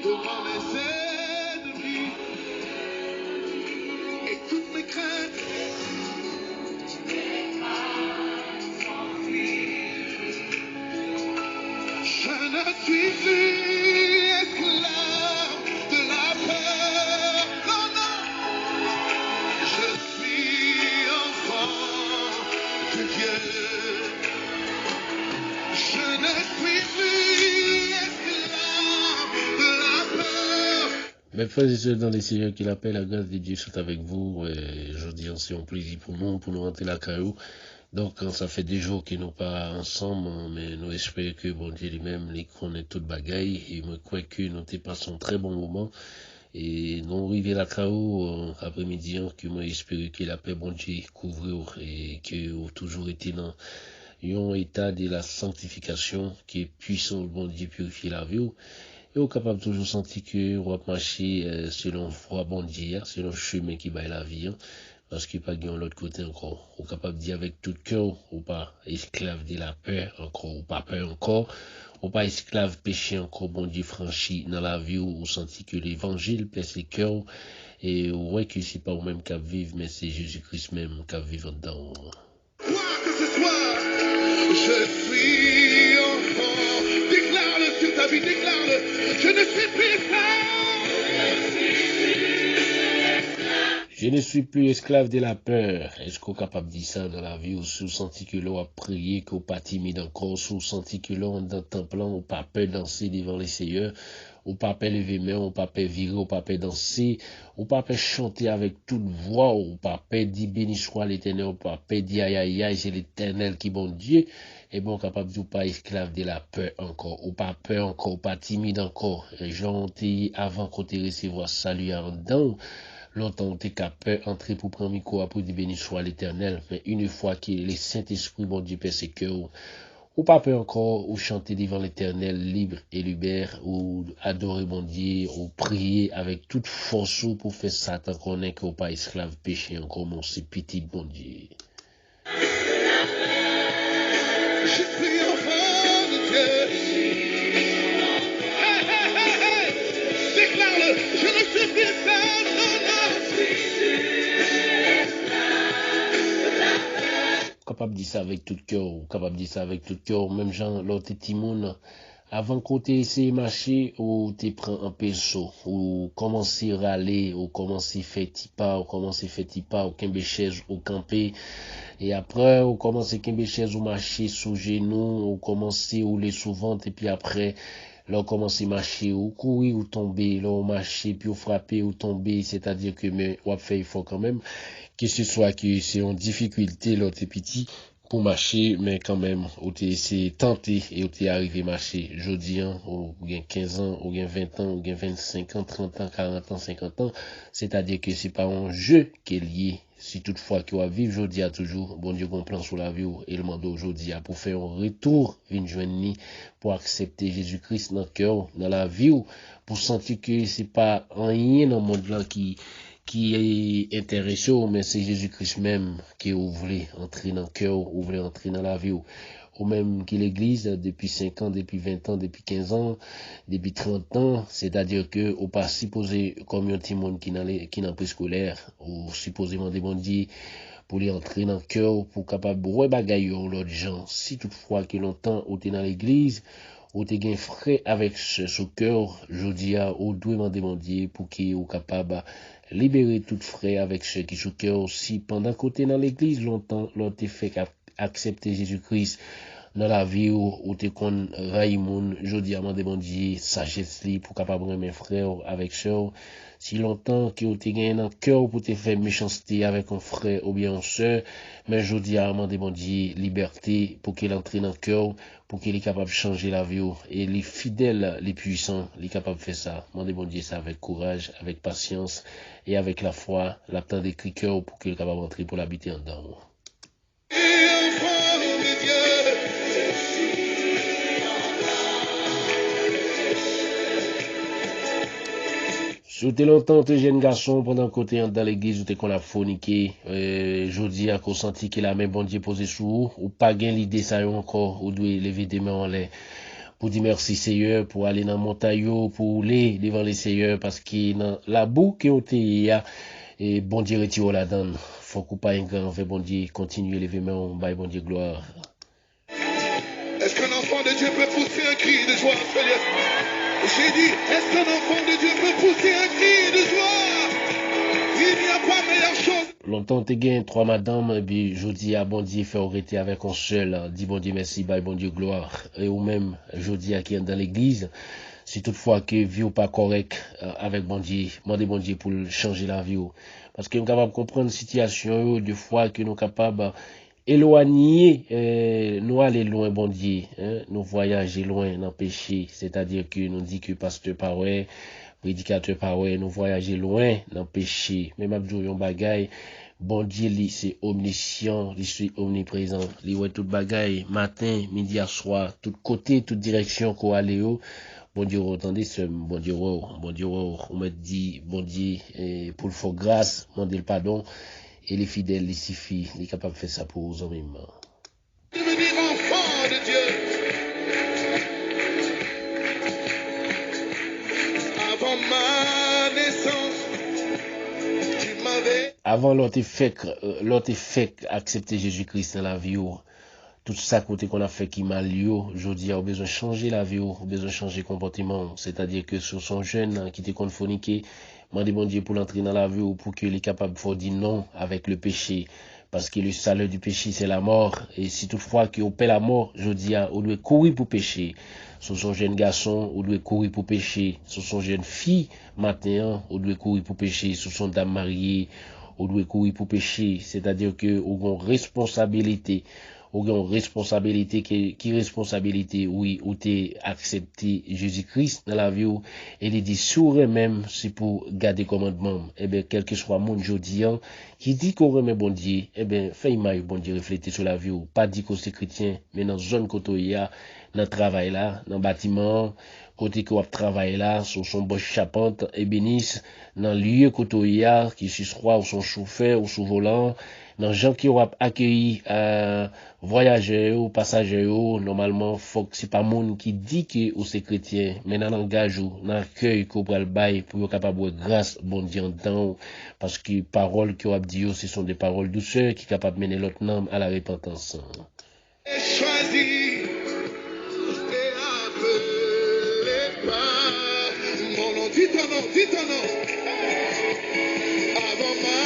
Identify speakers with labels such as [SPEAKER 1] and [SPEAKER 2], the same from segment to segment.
[SPEAKER 1] devant mes ennemis et toutes mes craintes. Je ne suis plus esclave de la peur. Non, non, je suis enfant de Dieu. Je ne suis plus esclave de la peur.
[SPEAKER 2] Mes frères et sœurs dans les seigneurs qui l'appellent, la grâce de Dieu soit avec vous. Je dis c'est un plaisir pour nous rentrer la caillou. Donc, ça fait des jours qu'ils n'ont pas ensemble, mais nous espérons que bon Dieu lui-même, les connaît toute bagaille, et moi, crois que nous t'ai passé un très bon moment, et nous arrivons la caillou, après-midi, que moi, espère que la paix, bon Dieu, couvre, et que vous toujours été dans un état de la sanctification, qui est puissant, bon Dieu, purifier la vie, et vous capable toujours sentir que vous marcher selon foi, bon Dieu, selon le chemin qui va la vie, parce qu'il n'y a pas de l'autre côté encore. Ou capable de dire avec tout cœur, ou pas esclave de la peur encore, ou pas peur encore, ou pas esclave péché encore, bon Dieu franchi dans la vie, ou senti que l'évangile pèse les cœurs, et ouais que c'est pas vous-même qui vivre, mais c'est Jésus-Christ même qui vivre dedans.
[SPEAKER 1] Quoi que ce soit, je suis enfant. Déclare-le sur ta vie, déclare-le. Je ne suis plus esclave.
[SPEAKER 2] Je ne suis plus esclave de la peur. Est-ce qu'on est capable de dire ça dans la vie, ou si vous sentez que l'on a prié, qu'on pas timide encore, si vous sentez que l'on dans le temple, on pas peur danser devant les seigneurs, ou pas peur lever main, ou pas peur virer, ou pas peur danser, ou pas peur chanter avec toute voix, ou pas peur dire béni soit l'éternel, ou pas peur dire aïe aïe aïe, c'est l'éternel qui bon Dieu, et bon capable de pas esclave de la peur encore, ou pas peur encore, ou pas timide encore, gentil avant qu'on te recevoir salut en dedans. Longtemps, t'es capable d'entrer pour prendre micro pour dire béni soit l'éternel. Mais une fois que le Saint-Esprit, bon Dieu, pèse ses cœurs, ou pas peur encore, ou chanter devant l'éternel libre et libère, ou adorer bon Dieu, ou prier avec toute force pour faire ça, tant qu'on est qu'on pas esclave péché encore, mon c'est petit bon Dieu.
[SPEAKER 1] Je suis enfant de Dieu. Hey, hey, hey, hey. Déclare-le. Je ne suis plus esclave. Non, non.
[SPEAKER 2] Capable de dire ça avec tout cœur, ou capable de dire ça avec tout cœur, même genre l'autre timoun, avant qu'on t'ait essayé de marcher, ou t'es prend un peso, ou commencer à râler, ou commencer à faire tipa, ou commencer à faire tipa, ou qu'un chaise, ou camper, et après, ou commencer à qu'un chaise, ou marcher sous genoux, ou commencer à rouler souvent, et puis après, là, on commence à marcher, ou courir, ou tomber, là, on marcher, puis on frapper, ou tomber, c'est-à-dire que, mais, on fait, il faut quand même, que ce soit que c'est en difficulté, là, t'es petit, pour marcher, mais quand même, ou t'es essayé tenter, et ou t'es arrivé à marcher, jeudi, ou bien 15 ans, ou bien 20 ans, ou bien 25 ans, 30 ans, 40 ans, 50 ans, c'est-à-dire que c'est pas un jeu qui est lié. Si toutefois qu'il va vivre, jeudi a toujours, bon Dieu, qu'on plan sur la vie, et le mandat aujourd'hui pour faire un retour, une journée, pour accepter Jésus-Christ dans le cœur, dans la vie, pour sentir que c'est pas rien dans le monde là qui est intéressé, mais c'est Jésus-Christ même qui voulait entrer dans le cœur, ou voulait entrer dans la vie, ou même que l'Église, depuis 5 ans, depuis 20 ans, depuis 15 ans, depuis 30 ans, c'est-à-dire que, ou pas supposé, comme un petit monde qui n'a pas scolaire, ou supposément des bandits, pour les entrer dans le cœur, pour capable de bagailler l'autre gens. Si toutefois que longtemps, ou t'es dans l'Église, ou t'es gain frais avec ce cœur, je dis à, ou doit demander pour qu'il soit capable libérer tout frais avec ceux qui sont cœur aussi pendant que t'es dans l'église longtemps, l'autre fait accepter Jésus-Christ dans la vie où t'es con Raïmoun, je dis à demander sagesse li pour capable mes frères avec sœur. Si longtemps que t'es gagné dans le cœur pour te faire méchanceté avec un frère ou bien une sœur, mais je dis à demander liberté pour qu'il entre dans le cœur, pour qu'il est capable de changer la vie. Et les fidèles, les puissants, les capables de faire ça. Demandez bon Dieu ça avec courage, avec patience et avec la foi, l'attente des cœur pour qu'il est capable d'entrer pour l'habiter en dedans. Si tu longtemps, tu es jeune garçon, pendant que tu es dans l'église, ou tu es qu'on a forniqué, je dis à qu'on sentit que la main bon Dieu posée sous ou pas gain l'idée ça encore, ou doit lever des mains en l'air. pour dire merci Seigneur, pour aller dans la montagne, pour aller devant les Seigneur, parce que dans la boue qui ont été, et bon Dieu retire la donne. Faut qu'on pas un grand, fait bon Dieu, continuer lever main, bye bon Dieu gloire.
[SPEAKER 1] Est-ce qu'un enfant de Dieu peut pousser un cri de joie, Seigneur? J'ai dit, est-ce qu'un enfant de Dieu peut pousser un cri de joie? Il n'y a pas meilleure chose.
[SPEAKER 2] Longtemps, tu gagné 3 madames, et puis je dis à bon Dieu, faire arrêter avec un seul, dis bon Dieu merci, bye bon Dieu gloire. Et ou même, je dis à qui est dans l'église, si toutefois que vie ou pas correct avec bon Dieu, demandez bon Dieu pour changer la vie. Parce que nous sommes capables de comprendre la situation, des fois que nous sommes capables éloigner, nous aller loin, bon Dieu, nous voyager loin dans le péché. C'est-à-dire que nous dit que pasteur parole, prédicateur parole, nous voyager loin dans le péché. Même Abdou yon bagay, bon Dieu, c'est omniscient, il est omniprésent. Il voit tout bagay, matin, midi à soir, tout côté, toute direction qu'on allait. Bon Dieu, attendez, bon Dieu, on me dit, bon Dieu, pour le faire grâce, demander le pardon. Et les fidèles, les suffit, les capables de faire ça pour eux mêmes.
[SPEAKER 1] Devenir enfant de Dieu. Avant ma naissance, tu m'avais.
[SPEAKER 2] Avant l'autre fait accepter Jésus-Christ dans la vie, tout ça côté qu'on a fait qui mal lieu, je dis, on a besoin de changer la vie, on a besoin de changer le comportement. C'est-à-dire que sur son jeune qui était confoniqué, demandez bon Dieu pour l'entrer dans la vie ou pour qu'il est capable de dire non avec le péché. Parce que le salaire du péché, c'est la mort. Et si toutefois qu'on paie la mort, je dis, on doit courir pour pécher. Sur son jeune garçon, on doit courir pour pécher. Sur son jeune fille, matin, on doit courir pour pécher. Sur son dame mariée, on doit courir pour pécher. C'est-à-dire que on a une responsabilité. On a une responsabilité qui responsabilité, oui, ou t'es accepté Jésus-Christ dans la vie, et il dit, sur même, c'est pour garder commandement. Eh bien, quel que soit mon jodian, qui dit qu'on remet bon Dieu, eh bien, fais-moi, bon Dieu, réfléchir sur la vie, pas dit qu'on c'est chrétien, mais dans zone côté, il y a, dans le travail là, dans le bâtiment, côté qu'on travaille là, sur son boche chapante, ébénisse, dans le lieu côté, il y a, qui se soit ou son chauffeur ou sous volant, dans gens qui ont accueilli voyageurs ou passagers, normalement, faut que c'est pas monde qui dit que ou c'est chrétien, mais dans langage ou dans l'accueil qu'on va le bail pour être capable de grâce bon Dieu en temps, parce que paroles qu'on a dit, ce sont des paroles douceurs qui sont capables de mener l'autre homme à la repentance.
[SPEAKER 1] Choisi et appelé par mon nom. Dis ton nom, dis ton nom. Avant ma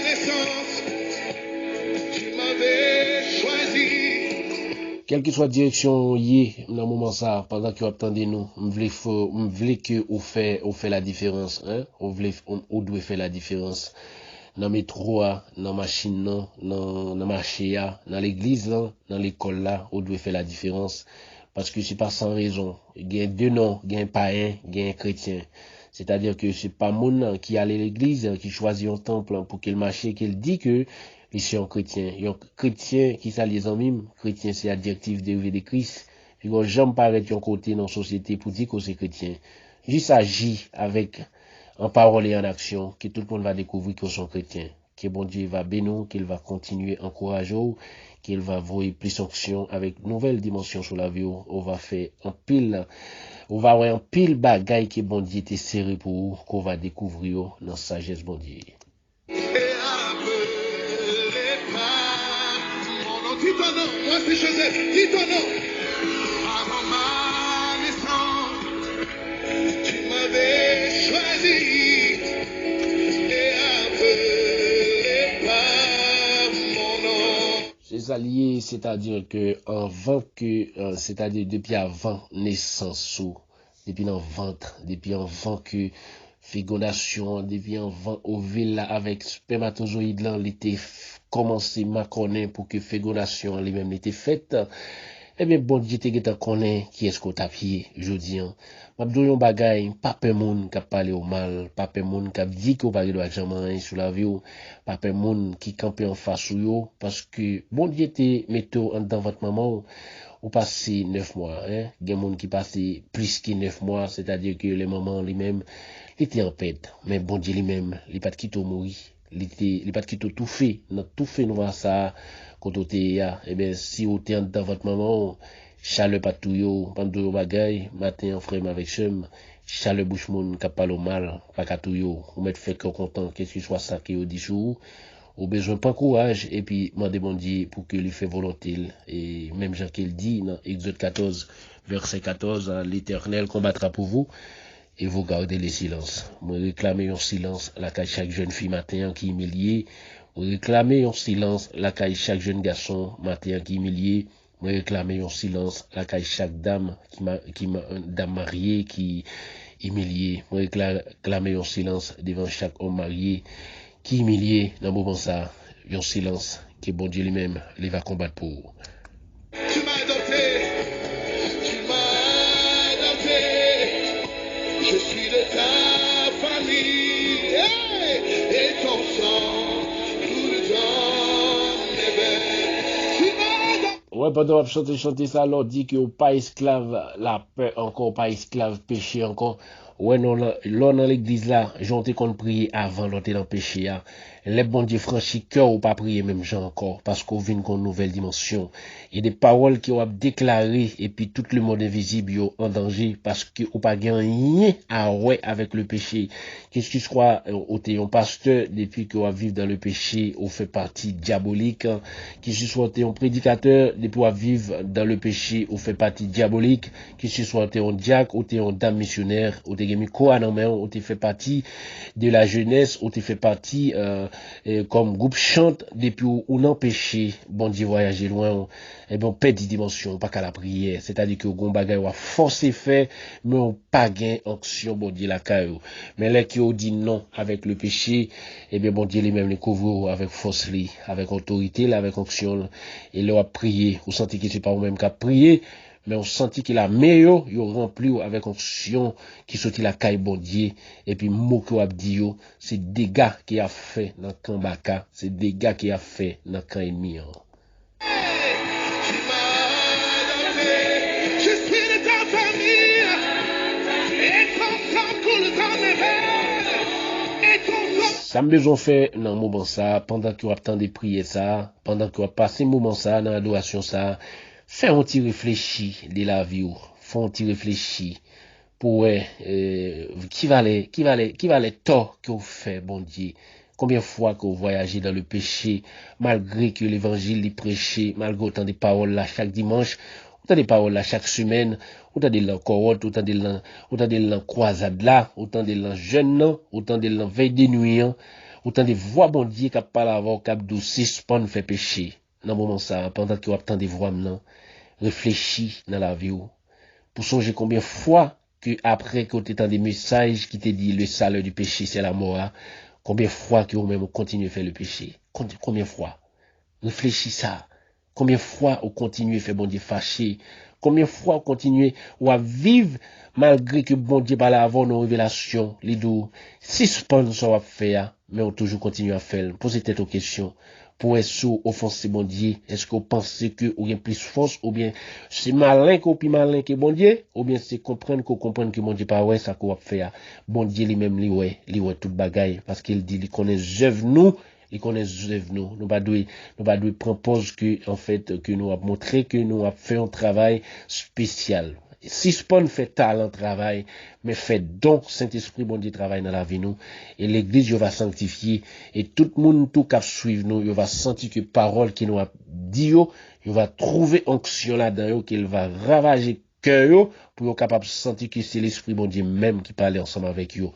[SPEAKER 1] naissance, tu m'avais choisi.
[SPEAKER 2] Quelle que soit la direction y dans le moment ça, pendant que vous attendez nous, on voulait que vous fait la différence, hein? On doit faire la différence. Dans le métro, dans la machine, dans le marché, dans l'église, dans l'école là, on doit faire la différence. Parce que c'est pas sans raison. Il y a deux noms, il y a un païen, il y a un chrétien. C'est-à-dire que c'est pas mon qui allait à l'église, qui choisit un temple pour qu'il marche, qu'il dit que il est un chrétien. Il y a un chrétien qui s'allie les amis, chrétien c'est adjectif dérivé de Christ. Puis quand j'aime paraître un côté dans la société pour dire que c'est chrétien. Juste agir avec en parole et en action, que tout le monde va découvrir qu'ils sont chrétiens. Que bon Dieu va bénir, qu'il va continuer à encourager, qu'il va voir plus d'action avec une nouvelle dimension sur la vie. On va faire un pile, on va avoir un pile bagaille que bon Dieu était serré pour vous, qu'on va découvrir dans sagesse bon Dieu.
[SPEAKER 1] Et appelé par mon nom. Dis ton nom, moi c'est Joseph, dis ton nom. Avant ma naissance, tu m'avais choisi.
[SPEAKER 2] C'est allié, c'est-à-dire que c'est-à-dire depuis avant naissance, depuis dans ventre, depuis avant que fécondation, depuis avant ovule avec spermatozoïde là, il était commencé à connaître pour que fécondation lui-même était faite. Eh bien, bon Dieu te connaît qui est-ce qu'on t'a pied, je dis. M'abdou yon bagay, pas pe moun qui parle au mal, pas pe moun qui dit qu'on va doit jamais sur la vie, pas pe moun qui campe en face ou yo, parce que bon Dieu te mette dans votre maman, ou passé 9 mois, hein. Gen moun qui passe plus que 9 mois, c'est-à-dire que les mamans lui-même, il était en paix, mais bon Dieu lui-même, il pas de quitter mourir. Il pas de quitter tout fait, nous voir ça, quand on était, eh bien, si on était dans votre maman, Chaleur patouyo, pandou bagay, matin en frère avec chum, chaleur bouche moun kap palo mal, pas katouyo, ou mettre fait que content, qu'est-ce que soit ça qui au dit chou, ou besoin pas courage, et puis m'a demandé pour que lui fait volonté, et même Jean qu'il dit dans Exode 14, verset 14, l'Éternel combattra pour vous, et vous gardez le silence. Moi réclamer un silence, la caille chaque jeune fille matin qui est humiliée, moi réclamer un silence, la caille chaque jeune garçon matin qui est humilié, moi réclamer un silence, la caille chaque dame dame mariée qui est humiliée, moi réclamer un silence devant chaque homme marié qui est humilié dans le moment ça, un silence que bon Dieu lui-même il va combattre pour.
[SPEAKER 1] Tu m'as adopté, tu m'as adopté, je suis de ta famille, hey, et ton sang coule dans mes veines. Tu m'as adopté.
[SPEAKER 2] Ouais, pendant que je chanter ça, alors dit que pas esclave la peur encore, pas esclave péché encore. Ouais, non, là dans l'église là, j'en ai qu'on prier avant, l'on dans le péché. Les bon Dieu franchi cœur ou pas prier même gens encore, parce qu'on vient qu'on nouvelle dimension. Et des paroles qui ont déclaré, et puis tout le monde invisible yo en danger, parce que ou pas gagné à ouais avec le péché. Qu'est-ce que tu crois, ou t'es un pasteur, depuis qu'on vivre dans le péché, ou fait partie diabolique, qu'est-ce que tu sois t'es un prédicateur, depuis qu'on vivre dans le péché, ou fait partie diabolique, qu'est-ce que tu sois t'es un diacre, ou t'es un dame missionnaire, ou t'es mis quoi non mais ou t'es fait partie de la jeunesse, ou t'es fait partie, comme groupe chante depuis ou non péché, bon Dieu voyager loin, et bon perdre dimension, pas qu'à la prière, c'est-à-dire que gon bagay ou forcé fait, mais on pas gain action bon Dieu la caillou. Mais là qui ont dit non avec le péché, et bien bon Dieu lui-même les couvre avec force avec autorité avec action, et là a prié, vous sentez que c'est pas vous même qu'à prier, mais on sentit qu'il a meilleur, il rempli avec onction qui sortit la caille bon Dieu, et puis mot que a dit yo, c'est dégâts qui a fait dans camp baka, c'est dégâts qui a fait dans camp ennemi.
[SPEAKER 1] Tu m'as adopté, je suis de ta famille, et ton sang coule dans mes veines, et ton sang.
[SPEAKER 2] Ça me besoin faire dans le moment ça, pendant que vous attendez prier ça, pendant que vous passez le moment ça, dans l'adoration ça, fais un petit réfléchir de la vie, fais un petit réfléchir pour qui va les torts que vous faites, bon Dieu. Combien de fois que vous voyagez dans le péché, malgré que l'évangile est prêché, malgré autant de paroles là chaque dimanche, autant de paroles là chaque semaine, autant de l'encore, autant de l'encroisade là, autant de l'enjeune, autant de l'enveille des nuits, autant de voix bon Dieu qui parle avant, qui doucisse pour nous faire pécher. Dans le moment ça, pendant que vous attendez voix maintenant, réfléchis dans la vie. Pour songer combien de fois que après que tu as des messages qui te disent le salaire du péché c'est la mort, combien de fois que vous-même continuez à faire le péché, combien de fois, réfléchis ça, combien de fois vous continuez à faire bon Dieu fâché, combien de fois vous continuez à vivre malgré que bon Dieu parle avant nos révélations, les doux, si sponsor à faire, mais on toujours continue à faire, posez tête aux questions. Pour être offenser bon Dieu, est-ce que vous pensez que vous avez plus force, ou bien c'est malin que plus malin que bon Dieu, ou bien c'est comprendre que bon Dieu pas ouais ça qu'on va faire. Bon Dieu lui-même lui ouais tout bagaille parce qu'il dit il connaît œuvre nous, il connaît œuvre nous. Nous pas prendre pause que en fait que nous a montré que nous a fait un travail spécial. Si Spon fait talent travail, mais fait donc Saint-Esprit bon Dieu travail dans la vie nous, et l'église va sanctifier, et tout le monde tout cap suivre nous, il va sentir que parole qui nous a dit il va trouver onction là-dedans, qu'il va ravager cœur pour être capable de sentir que c'est l'Esprit bon Dieu même qui parle ensemble avec eux.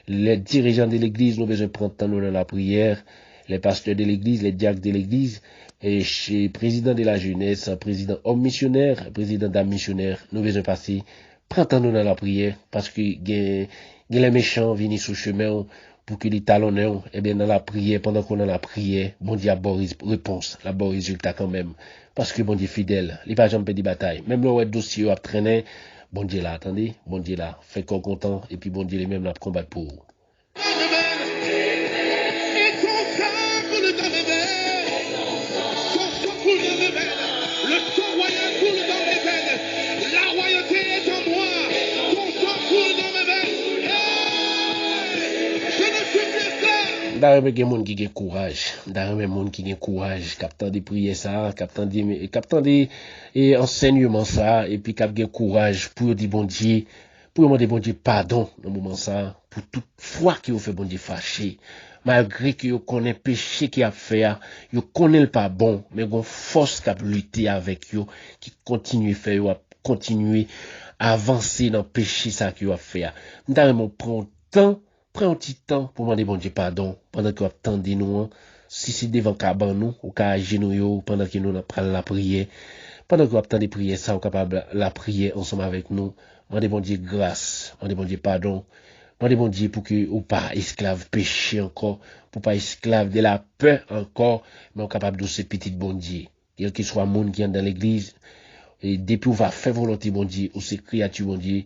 [SPEAKER 2] Les dirigeants de l'église nous besoin prendre temps dans la prière, les pasteurs de l'église, les diacres de l'église, et chez président de la jeunesse, président homme missionnaire, président dame missionnaire, nous besoin passer, prends-nous dans la prière, parce que les méchants viennent sur le chemin pour que les talonneurs, et bien dans la prière, pendant qu'on a la prière, bon Dieu a bonne réponse, la bonne résultat quand même, parce que bon Dieu fidèle, il pas jamais perdre bataille, même le dossier a traîné, bon Dieu là, attendez, bon Dieu là, fait qu'on content, et puis bon Dieu lui-même l'a combattre pour vous.
[SPEAKER 1] Le sang royal coule dans mes veines. La royauté est en moi. Ton sang coule dans mes veines. Hey! Je ne suis plus esclave.
[SPEAKER 2] D'ailleurs, il y a des gens qui ont courage. D'ailleurs, il y a des gens qui ont courage. Captant des prières ça, captant des enseignements ça, et puis captant des courage pour dire bon Dieu, pour demander bon Dieu pardon dans le moment ça, pour toute fois qu'il vous fait bon Dieu fâché. Malgré que vous connaissez le péché qu'il a fait, vous connaissez le pas bon, mais vous force qui a lutter avec vous, qui continue à faire, continuer à avancer dans le péché ça qu'il a fait. D'ailleurs, prend temps. Prends un petit temps pour demander bon Dieu pardon pendant que vous attendez nous. Si c'est devant caban nous, ou qu'à genoux pendant que nous prenons la prière. Pendant que vous attendez prier ça, vous capable la prier ensemble avec nous. Demandez bon Dieu grâce, demandez bon Dieu pardon. Demandez bon Dieu pour que vous pas esclave péché encore, pour pas esclave de la peur encore, mais vous capable de ce petit bon Dieu. Quel que soit le monde qui est dans l'église, et depuis vous va faire volonté bon Dieu, ou c'est créature bon Dieu,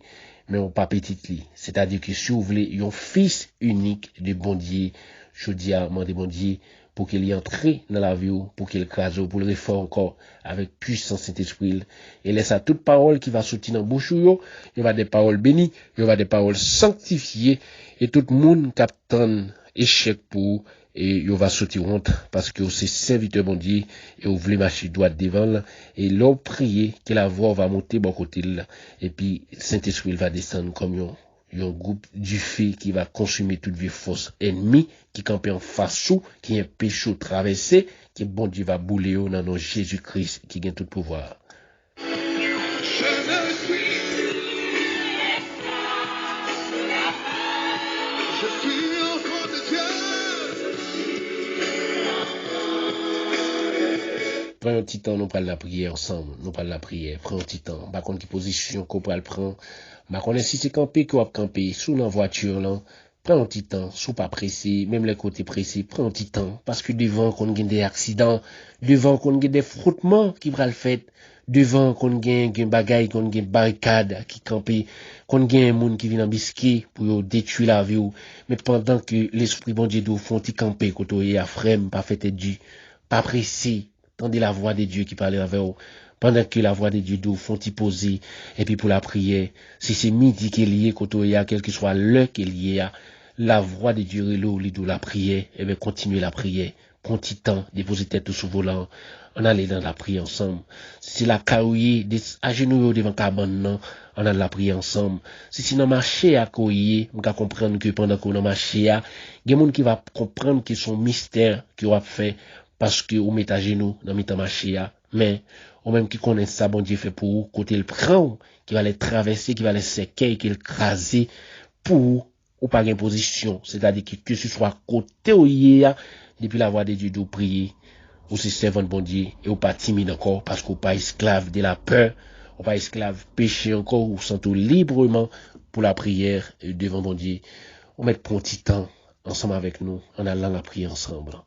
[SPEAKER 2] mais on pas petit li. C'est-à-dire que si vous voulez un fils unique de bon Dieu, je dis à bon Dieu pour qu'il y entre dans la vie, pour qu'il crase, pour le refaire encore avec puissance Saint-Esprit. Et laisse à toute parole qui va sortir dans la bouche, il y aura des paroles bénies, il y aura des paroles sanctifiées, et tout le monde capte échec pour et il va sortir honte parce que c'est serviteur bon Dieu et vous voulez marcher droit devant là, et l'on prier que la voix va monter bon côté là, et puis Saint-Esprit va descendre comme un groupe du feu qui va consumer toute vie force ennemie qui campe en face sous, qui est un péché traversé, que bon Dieu va bouler dans nos Jésus-Christ qui gagne tout pouvoir. Prends un petit temps, nous prenons la prière ensemble. Nous prenons la prière. Prends un petit temps. Par contre, quelle position qu'on peut le prendre. Par contre, si c'est camper, qu'on va camper, sous la voiture, là, prends un petit temps. Sous pas pressé, même les côtés pressés, prends un petit temps. Parce que devant, qu'on gagne des accidents, devant, qu'on gagne des frottements qui va le faire, devant, qu'on gagne des bagailles, qu'on gagne des barricades qui campent, qu'on gagne un monde qui vient en bisquer pour détruire la vie. Mais pendant que l'esprit bon Dieu doit font camper, quand il y a frème, pas fait du, pas pressé. Tendez la voix de Dieu qui parle avec vous. Pendant que la voix de Dieu doit font y poser. Et puis pour la prière, si c'est midi qu'il y a, quand il y a, quel que soit l'heure qu'il y a, la voix de Dieu est là, au lit de la prière. Et bien continuez la prière. Prends petit temps, déposez tête sous volant. On allait dans la prière ensemble. Si c'est la caouille, à genoux devant cabane, on a la prière ensemble. Si c'est dans marché à couiller, on va comprendre que pendant qu'on a marché, il y a des gens qui vont comprendre que son mystère qui va faire parce que vous mettez à genoux dans le marché, mais ou même qui connaît ça, bon Dieu fait pour vous, côté le prend, qui va les traverser, qui va les séquer, qui va les craser, pour ou pas une position, c'est-à-dire que ce soit côté où il y a, depuis la voix de Dieu, de prier, ou c'est servant de bon Dieu, et ou pas timide encore, parce qu'on pas esclave de la peur, ou pas esclave péché encore, ou sentez librement pour la prière devant bon Dieu. On met un petit temps ensemble avec nous, en allant la prière ensemble.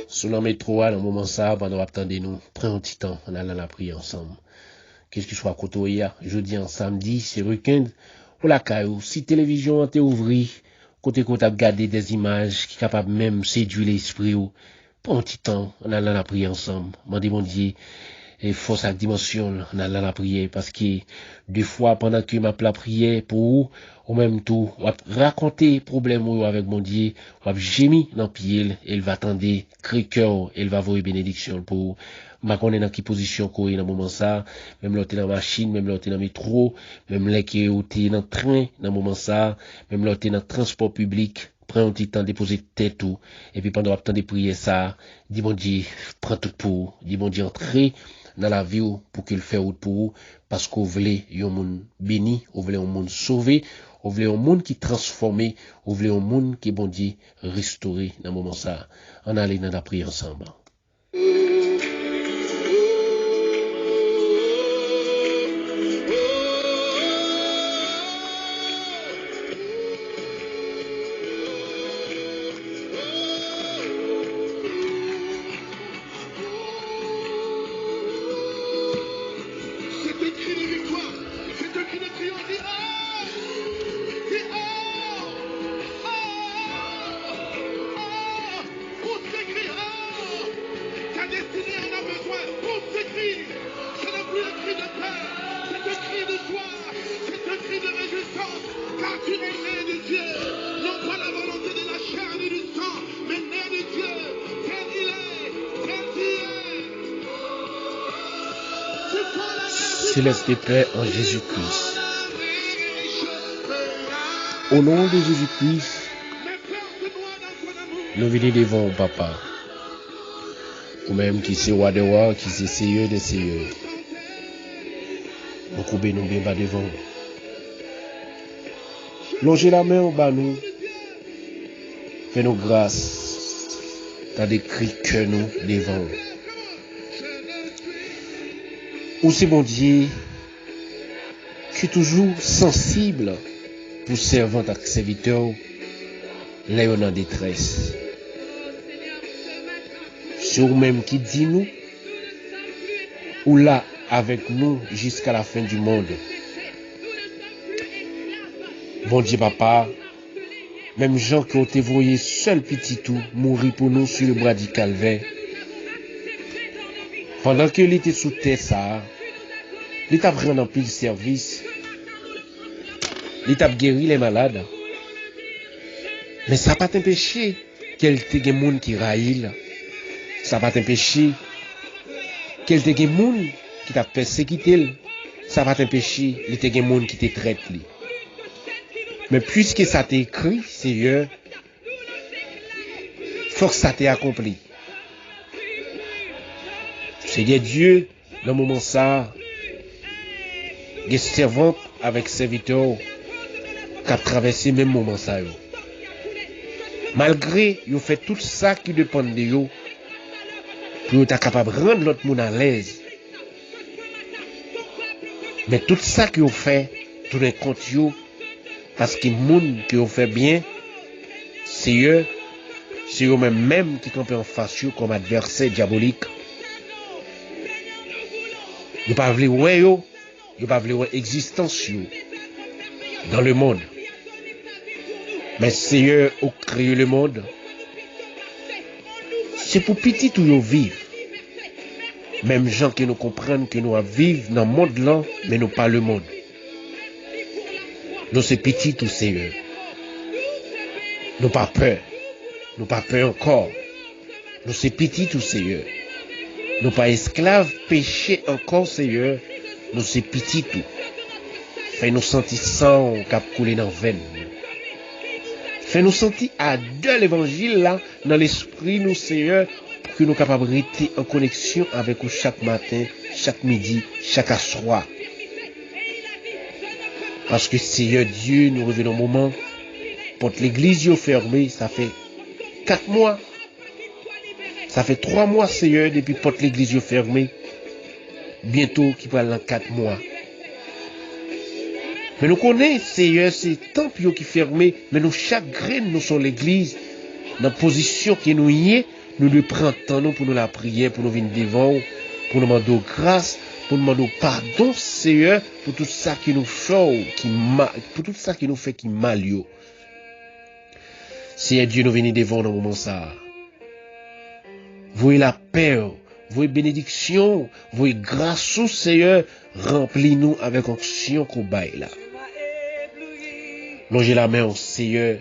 [SPEAKER 2] Sous le métro, dans le moment ça, pendant attendez nous, prenons un petit temps, on allant la prière ensemble. Qu'est-ce qui soit côté hier, jeudi en samedi, c'est week-end, ou la caillou, si télévision t'est ouvri, côté qu'on t'a regardé des images qui capable même séduire l'esprit ou, prends un petit temps, on allant la prière ensemble. Mandez mon Dieu, et force à dimension, on allant la prière, parce que, des fois, pendant que m'a la prière pour vous, ou même tout, on va raconter problème avec mon Dieu, on va gémir dans pied, il va attendre, crier cœur, il va voir bénédiction pour vous. Ma connaît dans quelle position qu'on est dans le moment ça, même l'autre dans la machine, même l'autre dans le métro, même là qui est dans le train dans le moment ça, même l'autre dans le transport public, prends un petit temps déposer tête tout, et puis pendant temps de prier ça, dis bon Dieu, prends tout pour, dis bon Dieu entrer dans la vie pour qu'il fait route pour vous, parce qu'on voulait un monde béni, on voulait un monde sauvé, on voulait un monde qui transformé, on voulait un monde qui bon Dieu restauré dans le moment ça. On allait dans la prière ensemble. céleste Père en Jésus-Christ. Au nom de Jésus-Christ, nous venons devant Papa. Ou même qui c'est roi de roi, qui c'est seigneur de seigneur. Nous coupons nous bien bas devant. Longez la main au bas nous. Fais-nous grâce. T'as des cris que nous devant. Ou c'est bon Dieu qui est toujours sensible pour servir ta serviteur là on en détresse. C'est vous-même qui dit nous ou là avec nous jusqu'à la fin du monde. Bon Dieu Papa, même Jean qui ont été voyés seul petit tout mourir pour nous sur le bras du calvaire. Pendant qu'il était sous terre ça, il t'a pris en pile service. Il t'a guéri les malades. Mais ça n'a pas t'empêché qu'il y ait des gens qui raillent. Ça n'a pas t'empêché qu'il y ait des gens qui t'a persécuté. Ça va t'empêcher qu'il y ait des gens qui te traitent. Mais puisque ça t'est écrit, Seigneur, faut que ça t'ait accompli. Seigneur Dieu, dans le moment ça, des servantes avec serviteurs qui ont traversé le même moment ça. Malgré qu'ils ont fait tout ça qui dépend de eux, pour être capable de rendre l'autre monde à l'aise. Mais tout ça qu'ils ont fait, tout le compte, parce que les gens qui ont fait bien, c'est eux-mêmes qui campent en face comme adversaires diaboliques. Ils ne peuvent pas voir ils ne peuvent pas voir l'existence dans le monde. Mais c'est eux qui ont créé le monde. C'est pour petit tout nous vivre. Même gens qui nous comprennent que nous vivons dans le monde là, mais nous pas le monde. Nous c'est petit tout c'est eux. Nous pas peur. Nous pas peur encore. Nous c'est petit tout c'est eux. Nous pas esclaves péché encore c'est eux. Nous c'est petit tout. Fait nous sentir sang cap couler dans veine. Fait nous sentir à deux l'évangile là dans l'esprit nous Seigneur pour que nous capables de rester en connexion avec vous chaque matin, chaque midi, chaque soir. Parce que Seigneur Dieu nous revenons au moment porte l'église fermée, ça fait 4 mois. Ça fait 3 mois Seigneur depuis porte l'église fermée. Bientôt qui parle dans 4 mois. Mais nous connaissons, Seigneur, c'est temple qui fermé, mais nous, chaque graine, nous sommes l'église, dans la position que nous y est, nous le prenons pour nous la prière, pour nous venir devant, pour nous demander grâce, pour nous demander pardon, Seigneur, pour tout ça qui nous fait, pour tout ça qui nous fait qui mal. Seigneur Dieu, nous venons devant dans le moment ça. Voyez la paix, voyez bénédiction, voyez grâce au Seigneur, remplis-nous avec onction qu'on baille là. Longez la main au Seigneur.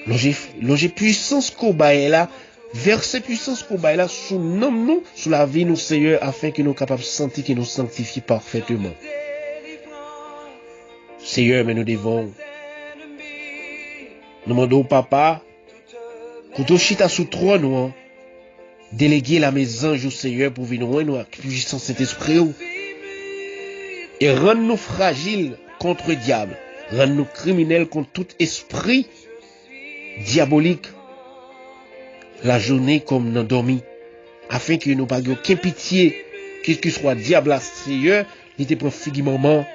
[SPEAKER 2] Longez puissance qu'on baille là. Versez puissance qu'on baille là sous nous, sous la vie nous Seigneur, afin que nous capables de sentir que nous sanctifie parfaitement. Seigneur, mais nous devons. Nous demandons au Papa, quand on chita sous trône, déléguer la maison au Seigneur pour venir nous avec puissance cet esprit. Et rendre-nous fragiles contre le diable. Rendre-nous criminels contre tout esprit diabolique. La journée comme nous dormi. Afin que nous n'ayons aucune pitié. Quel que soit diable à Seigneur. Il te prend figuement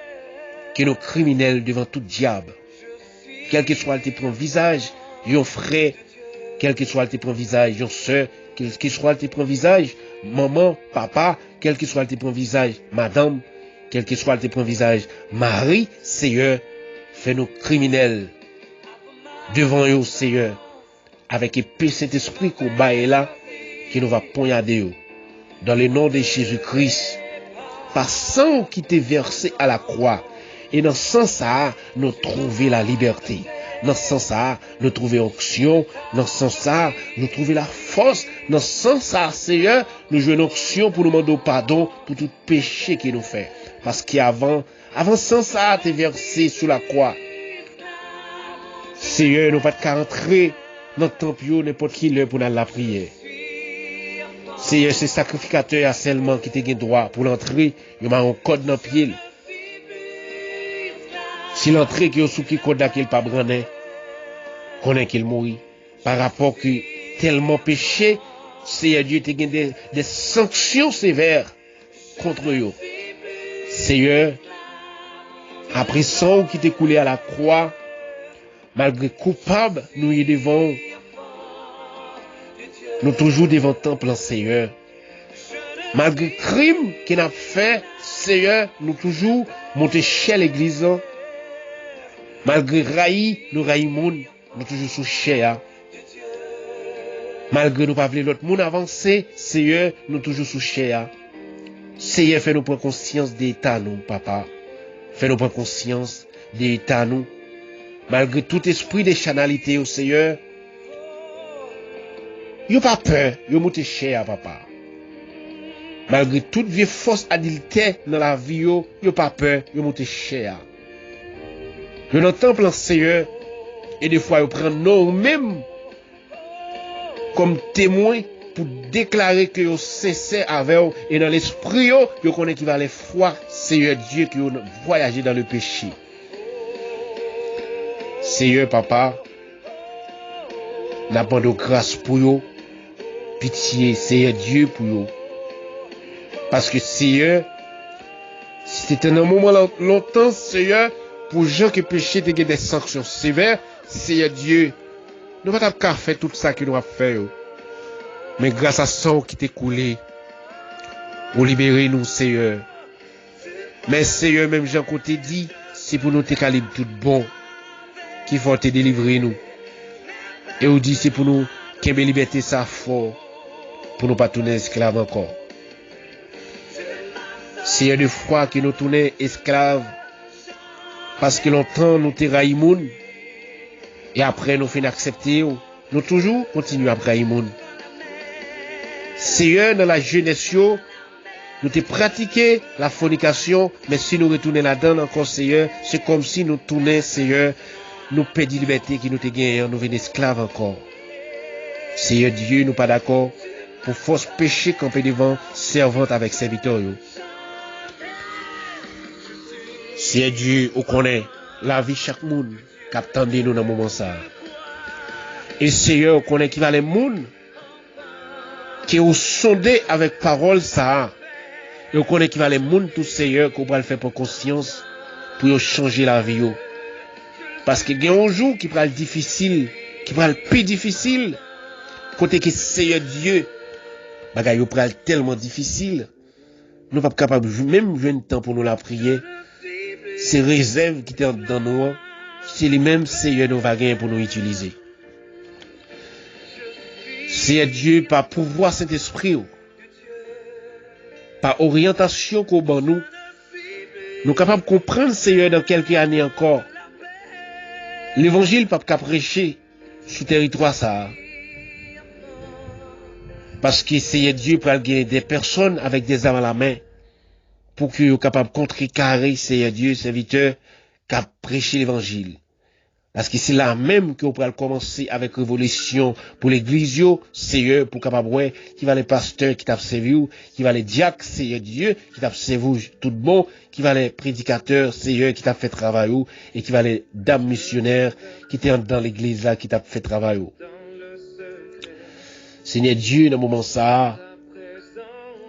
[SPEAKER 2] que nous criminels devant tout diable. Quel que soit le visage. Yon frère. Quel que soit le visage. Yon soeur. Quel que soit le visage. Maman, papa. Quel que soit le visage. Madame. Quel que soit le visage, Marie, Seigneur, fais-nous criminels devant eux, Seigneur, avec épée Saint-Esprit qu'on baille là, qui nous va poignarder. Dans le nom de Jésus-Christ, par sang qui t'est versé à la croix, et dans ce sens, nous trouver la liberté. dans ce sens-là, nous trouver onction, dans ce sens-là, nous trouver la force, dans ce sens-là, Seigneur, nous jouons une onction pour nous demander pardon pour tout péché qu'il nous fait. Parce qu'avant sans ça, t'es versé sous la croix. Seigneur, nous pas qu'à entrer dans le temple n'importe qui l'heure pour la prière. Seigneur, c'est sacrificateur à seulement qui t'a droit pour l'entrée, il m'a un code dans le pied. Si l'entrée qui est sous qui code qu'il pas brandé, connaît qu'il mourit. Par rapport que tellement péché, Seigneur Dieu t'a des sanctions sévères contre eux. Seigneur, après sang qui t'est coulé à la croix, malgré coupable, nous y devons, nous toujours devant temple, Seigneur. Malgré crime qu'il a fait, Seigneur, nous toujours monter chez l'église. Malgré raï, nous raï moun, nous toujours sous chez. Malgré nous pas voulu l'autre monde avancer, Seigneur, nous toujours sous chez. Seigneur, fais-nous prendre conscience des états, nous, papa. Fais-nous prendre conscience des états, nous. Malgré tout esprit de chanalité au Seigneur, yo pas peur, yo monte cher, papa. Malgré toute vieille force adultère dans la vie, yo pas peur, yo monte cher. Yo dans le temple, Seigneur, et des fois, yo prend nous-mêmes comme témoin pour déclarer que yo sincère avec eux et dans l'esprit yo connaît qu'il va aller foi Seigneur Dieu qui voyager dans le péché. Seigneur papa, n'a pas de grâce pour eux, pitié Seigneur Dieu pour eux. Parce que Seigneur, c'était un moment longtemps Seigneur pour gens qui péché te des sanctions sévères, Seigneur Dieu, nous pas qu'à faire tout ça que nous avons fait. Mais grâce à ça qui t'est coulé, vous libérez nous, Seigneur. Mais Seigneur, même Jean qu'on t'a dit, c'est pour nous te calibre tout bon, qu'il faut te délivrer nous. Et on dit c'est pour nous qu'aimer liberté ça fort, pour nous pas tourner esclaves encore. Seigneur, de fois que nous tournons esclaves, parce que longtemps nous te raïmoun, et après nous finissons accepter, nous toujours continuons à raïmoun. Seigneur, dans la jeunesse, nous te pratiqué la fornication, mais si nous retournons là-dedans encore, Seigneur, c'est comme si nous tournions, Seigneur, nous perdons liberté qui nous te gagnons, nous venons esclaves encore. Seigneur Dieu, nous pas d'accord pour force péché camper devant servante avec serviteur. Seigneur Dieu, on connaît la vie chaque monde qui attendait nous dans le moment ça. Et Seigneur, on connaît qu'il va les monde qui ont sondé avec parole ça. Et on connaît qu'il va les monde tout Seigneur qu'on va le faire pour conscience pour changer la vie. Parce que il y a un jour qui va être difficile, qui va être plus difficile. Côté que Seigneur Dieu, bagay yo pral tellement difficile. Nous pas capable même jouer un temps pour nous la prier. Ces réserves qui étaient dans nous, c'est les mêmes Seigneur nous va gagner pour nous utiliser. Seigneur Dieu, par pouvoir Saint-Esprit, par orientation qu'on ban nous, nous capables de comprendre Seigneur dans quelques années encore. L'évangile pas qu'à prêcher sur territoire ça. Parce que Seigneur Dieu peut gagner des personnes avec des armes à la main pour qu'ils soient capables de contrecarrer Seigneur Dieu, serviteur, qui a prêché l'évangile. Parce que c'est là même qu'on peut commencer avec révolution pour l'église, Seigneur, pour capable ouais, qui va les pasteurs qui t'a servi, qui va les diacres, Seigneur Dieu, qui t'a servi tout bon, qui va les prédicateurs, Seigneur, qui t'a fait travail, et qui va les dames missionnaires, qui étaient dans l'église là, qui t'a fait travail. Seigneur Dieu, dans le moment ça,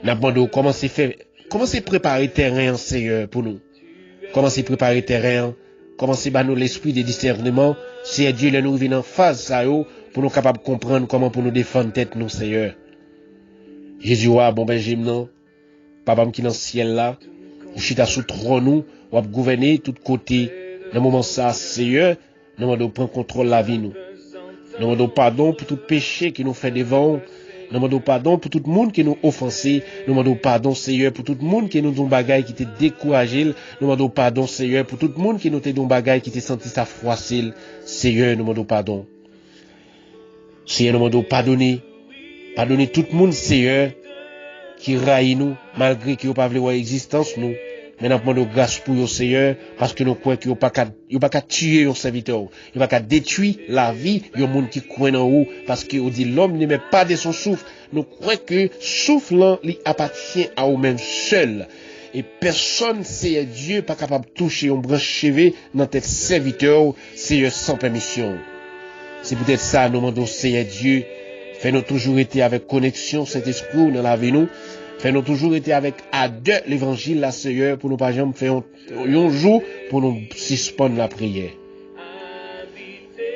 [SPEAKER 2] n'abandonne, commencez à préparer terrain, Seigneur, pour nous. Commencez à préparer terrain. Commencez à nous l'esprit de discernement. Seigneur Dieu, nous vient en phase, ça, pour nous capables de comprendre comment pour nous défendre tête, nous, Seigneur. Jésus, bon Benjamin, non. Papa, qui dans le ciel là, je suis sous trône, nous, ou gouverner tout côté. Dans le moment ça, Seigneur, nous demandons prendre contrôle de la vie, nous. Nous demandons pardon pour tout péché qui nous fait devant, Nous demandons pardon pour tout le monde qui nous offensé. Nous demandons pardon, Seigneur, pour tout le monde qui nous donne bagaille qui t'a découragé. Nous demandons pardon, Seigneur, pour tout le monde qui nous t'a donné bagaille qui t'a senti ça froissé. Seigneur, nous demandons pardon. Seigneur, nous demandons pardonner. Pardonner tout le monde, Seigneur, qui raille nous, malgré qu'il n'y a pas de existence, nous. Mais nous demandons grâce pour vous, Seigneur, parce que nous croyons qu'il n'y a pas qu'à tuer un serviteur. Il n'y a pas qu'à détruire la vie de monde qui croit en vous, parce que dit l'homme ne met pas de son souffle. Nous croyons que souffle lui appartient à vous-même seul. Et personne, Seigneur Dieu, pas capable de toucher un branche cheveux dans tel serviteur, Seigneur, sans permission. C'est peut-être ça, nous demandons, Seigneur Dieu, fais-nous toujours été avec connexion, Saint-Esprit, dans la vie nous. Fais-nous toujours été avec à deux l'évangile, la Seigneur, pour nous pas jamais faire un jour, pour nous suspendre la prière.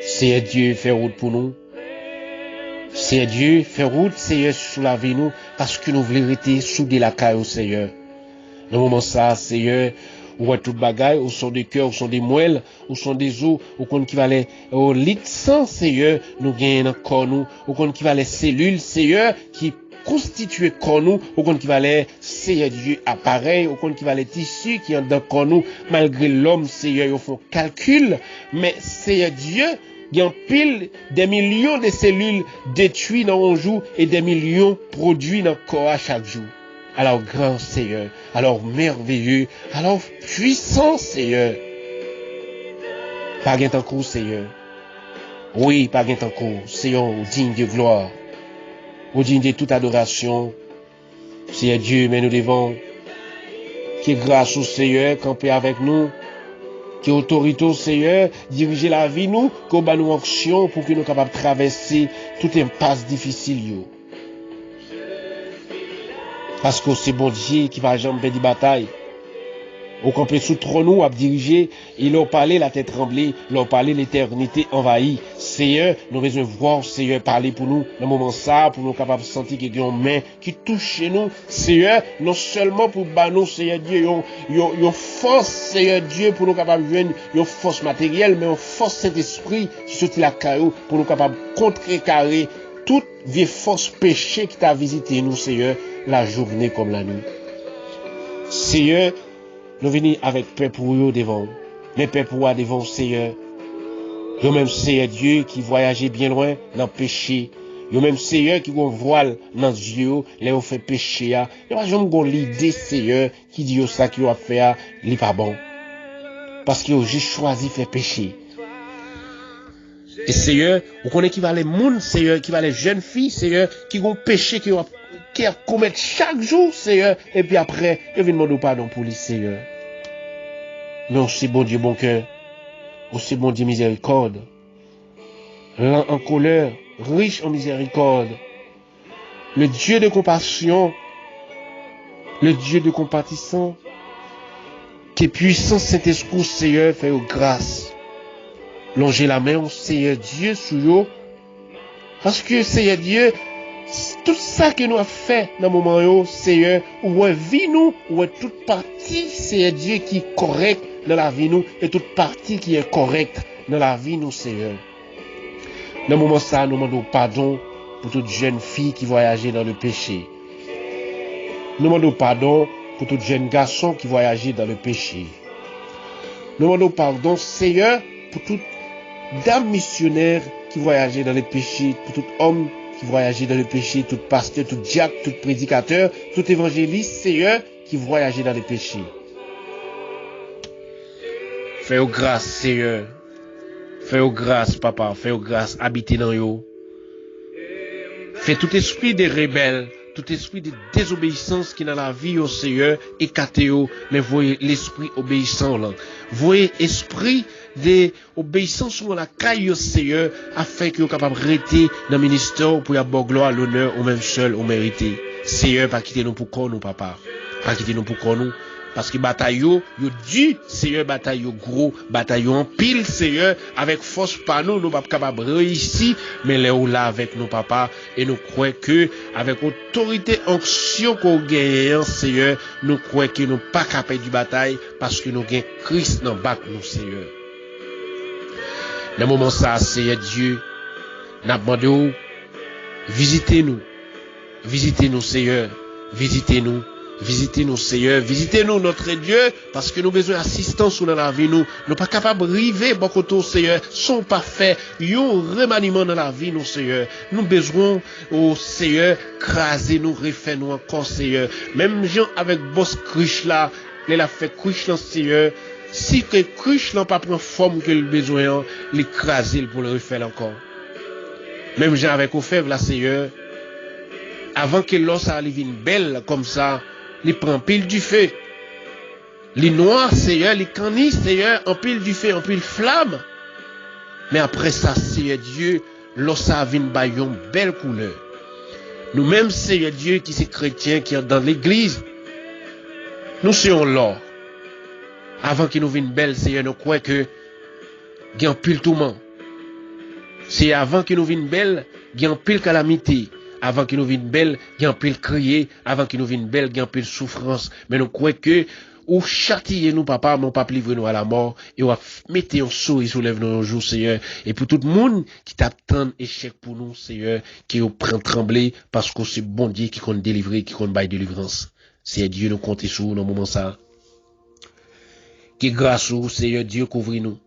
[SPEAKER 2] Seigneur Dieu, fais route pour nous. Seigneur Dieu, fais route, Seigneur, sur la vie nous, parce que nous voulons rester soudés la caille au Seigneur. Dans le moment ça, Seigneur, ou tout bagaille, au son des cœurs, au son des moelles, au son des os, au compte qui va les, au lit sang, Seigneur, nous gagnons encore nous, au compte qui va les cellules, Seigneur, qui constitué corps nous, au compte qui va les, Seigneur Dieu, appareil, au compte qui va les tissus qui ont dans corps nous, malgré l'homme, Seigneur, ils font calcul, mais Seigneur Dieu, il y a pile des millions de cellules détruites dans un jour et des millions produits dans le corps à chaque jour. Alors grand Seigneur, alors merveilleux, alors puissant Seigneur. Pas gain en cours Seigneur. Oui, pas gain en cours. Seigneur, digne de gloire. Au digne de toute adoration. Seigneur Dieu, mais nous devons que grâce au Seigneur camper avec nous. Que autorité au Seigneur diriger la vie nous, qu'on bat nous action pour que nous capables de traverser toute impasse difficile yo. Parce que c'est bon Dieu qui va jamais perdre bataille. Au campé sous trône nous à diriger, il leur parlé la tête tremblée, leur parlé l'éternité envahie. Seigneur, nous besoin voir Seigneur parler pour nous dans le moment ça, pour nous capables de sentir qu'il y a une main qui touche chez nous. Seigneur, non seulement pour nous, Seigneur Dieu, une force, Seigneur Dieu, pour nous capables de jouer une force matérielle, mais une force Saint-Esprit qui sortit la caillou pour nous capables de contrecarrer toute vieille force péché qui t'a visité nous, Seigneur, la journée comme la nuit. Seigneur, nous venons avec paix pour eux devant. Mais paix pour eux devant, Seigneur. Yo même Seigneur Dieu qui voyageait bien loin dans le péché. Yo même Seigneur qui gon voile dans Dieu, là on fait péché. Yo pas jamais gon l'idée Seigneur qui dit ça qui a fait, li pas bon. Parce que j'ai choisi faire péché. Et Seigneur, on connaît qui va les monde, Seigneur, qui va les jeunes filles, Seigneur, qui gon péché qui commettent chaque jour, Seigneur, et puis après, ils viennent demander pardon pour lui, Seigneur. Mais aussi bon Dieu, bon cœur, aussi bon Dieu, miséricorde, lent en colère, riche en miséricorde, le Dieu de compassion, le Dieu de compatissant, qui est puissant, Saint-Esprit, Seigneur, fait grâce. Longez la main au Seigneur Dieu sur vous, parce que Seigneur Dieu, tout ça que nous avons fait dans le moment, Seigneur, ou vie nous, ou toute partie, Seigneur Dieu, qui est correcte dans la vie nous, et toute partie qui est correcte dans la vie nous, Seigneur. Dans le moment ça, nous demandons pardon pour toute jeune fille qui voyageait dans le péché. Nous demandons pardon pour tout jeune garçon qui voyageait dans le péché. Nous demandons pardon, Seigneur, pour toute dame missionnaire qui voyageait dans le péché, pour tout homme qui voyageait dans le péché, tout pasteur, tout diacre, tout prédicateur, tout évangéliste, Seigneur, qui voyageait dans le péché. Fais-nous grâce, Seigneur. Fais-nous grâce, Papa. Fais-nous grâce, habitez dans nous. Fais tout esprit de rebelle, tout esprit de désobéissance qui est dans la vie au Seigneur, écartez, mais voyez l'esprit obéissant là. Voyez esprit d'obéissance sur la caille au Seigneur, afin que vous capable de rester dans le ministère pour y avoir gloire, l'honneur, au même seul, au mérité. Seigneur, pas quitter nous pour quoi nous, Papa. Pas quitter nous pour quoi nous. Parce que bataille yo dit, Seigneur, bataille yo gros, bataille yo en pile, Seigneur, avec force par nous, nous pas capable de réussir, mais là là avec nous, Papa, et nous croyons que, avec autorité, onction qu'on gagne, Seigneur, nous croyons que nous pas capables de bataille, parce que nous gagnons Christ dans le bac, nous, Seigneur. Dans le moment ça, Seigneur Dieu, nous demandons, visitez-nous, Visitez-nous, Seigneur. Visitez-nous. Visitez-nous, Seigneur. Visitez-nous, notre Dieu, parce que nous avons besoin d'assistance dans la vie. Nous ne sommes pas capables de river beaucoup, Seigneur. Sont pas faits. Yon remaniement dans la vie, nous, Seigneur. Nous besoin, oh Seigneur, craser nous, refaire nous encore, Seigneur. Même gens avec boss cruche là, il a fait cruche là, Seigneur. Si que cruche là pas prend forme que le besoin, l'écraser pour le refaire encore. Même gens avec au fèvre là, Seigneur. Avant que l'os arrive une belle comme ça, il prend pile du feu. Les noirs, Seigneur, les canis, Seigneur, en pile du feu, en pile flamme. Mais après ça, Seigneur Dieu, l'os a une baillon belle couleur. Nous-mêmes, Seigneur Dieu, qui sommes chrétiens, qui sont dans l'église, nous sommes là. Avant qu'il nous vienne belle, Seigneur, nous croyons que il y a un pile tourment. C'est avant qu'il nous vienne belle, il y a un pile calamité. Avant qu'il nous vienne belle, il y a un pile crier. Avant qu'il nous vienne belle, il y a un pile souffrance. Mais nous croyons que, ou châtiez nous, papa, mon papa, livrez-nous à la mort, et ou mettez un saut et soulève nos jours, Seigneur. Et pour tout le monde qui t'attend échec pour nous, Seigneur, qui nous prend trembler, parce que c'est bon Dieu qui compte délivrer, qui compte bailler délivrance. C'est Dieu nous compte sur dans le moment ça. Qui grâce au Seigneur Dieu couvre-nous.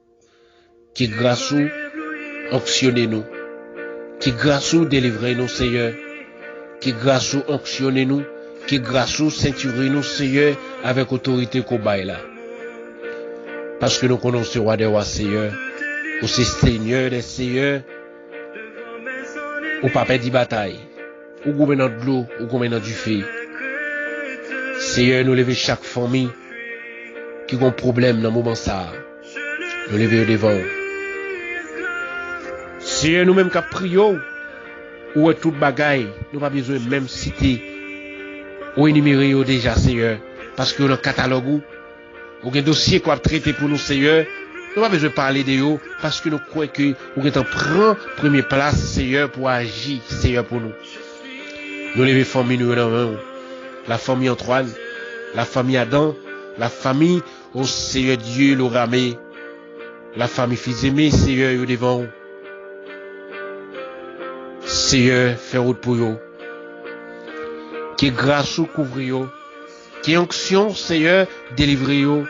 [SPEAKER 2] Qui grâce au onctionnez-nous. Qui grâce au délivrez-nous, Seigneur. Qui grâce au onctionnez-nous. Qui grâce au ceinturez-nous, Seigneur, avec autorité qu'on baille là. Parce que nous connaissons le roi des rois, Seigneur. Ou c'est Seigneur des seigneurs. Ou papa dit bataille. Ou gouvernant de l'eau, ou gouvernant du feu. Seigneur, nous levons chaque famille qui a un problème dans le moment ça. Nous levons devant. Seigneur, nous-mêmes qui prions, ou est toute bagaille, nous pas besoin même citer ou énumérer déjà, Seigneur, parce que dans le catalogue, ou un dossier qu'on a traité pour nous, Seigneur, nous pas besoin de parler de eux, parce que nous croyons que nous avons pris première place, Seigneur, pour agir, Seigneur, pour nous. Nous les familles, nous dans la famille Antoine, la famille Adam, la famille, oh Seigneur Dieu, le ramé, la famille fils aimé, Seigneur, nous devant. Seigneur, fais route pour eux. Qui grâce ou couvre eux. Qui onction, Seigneur, délivre eux.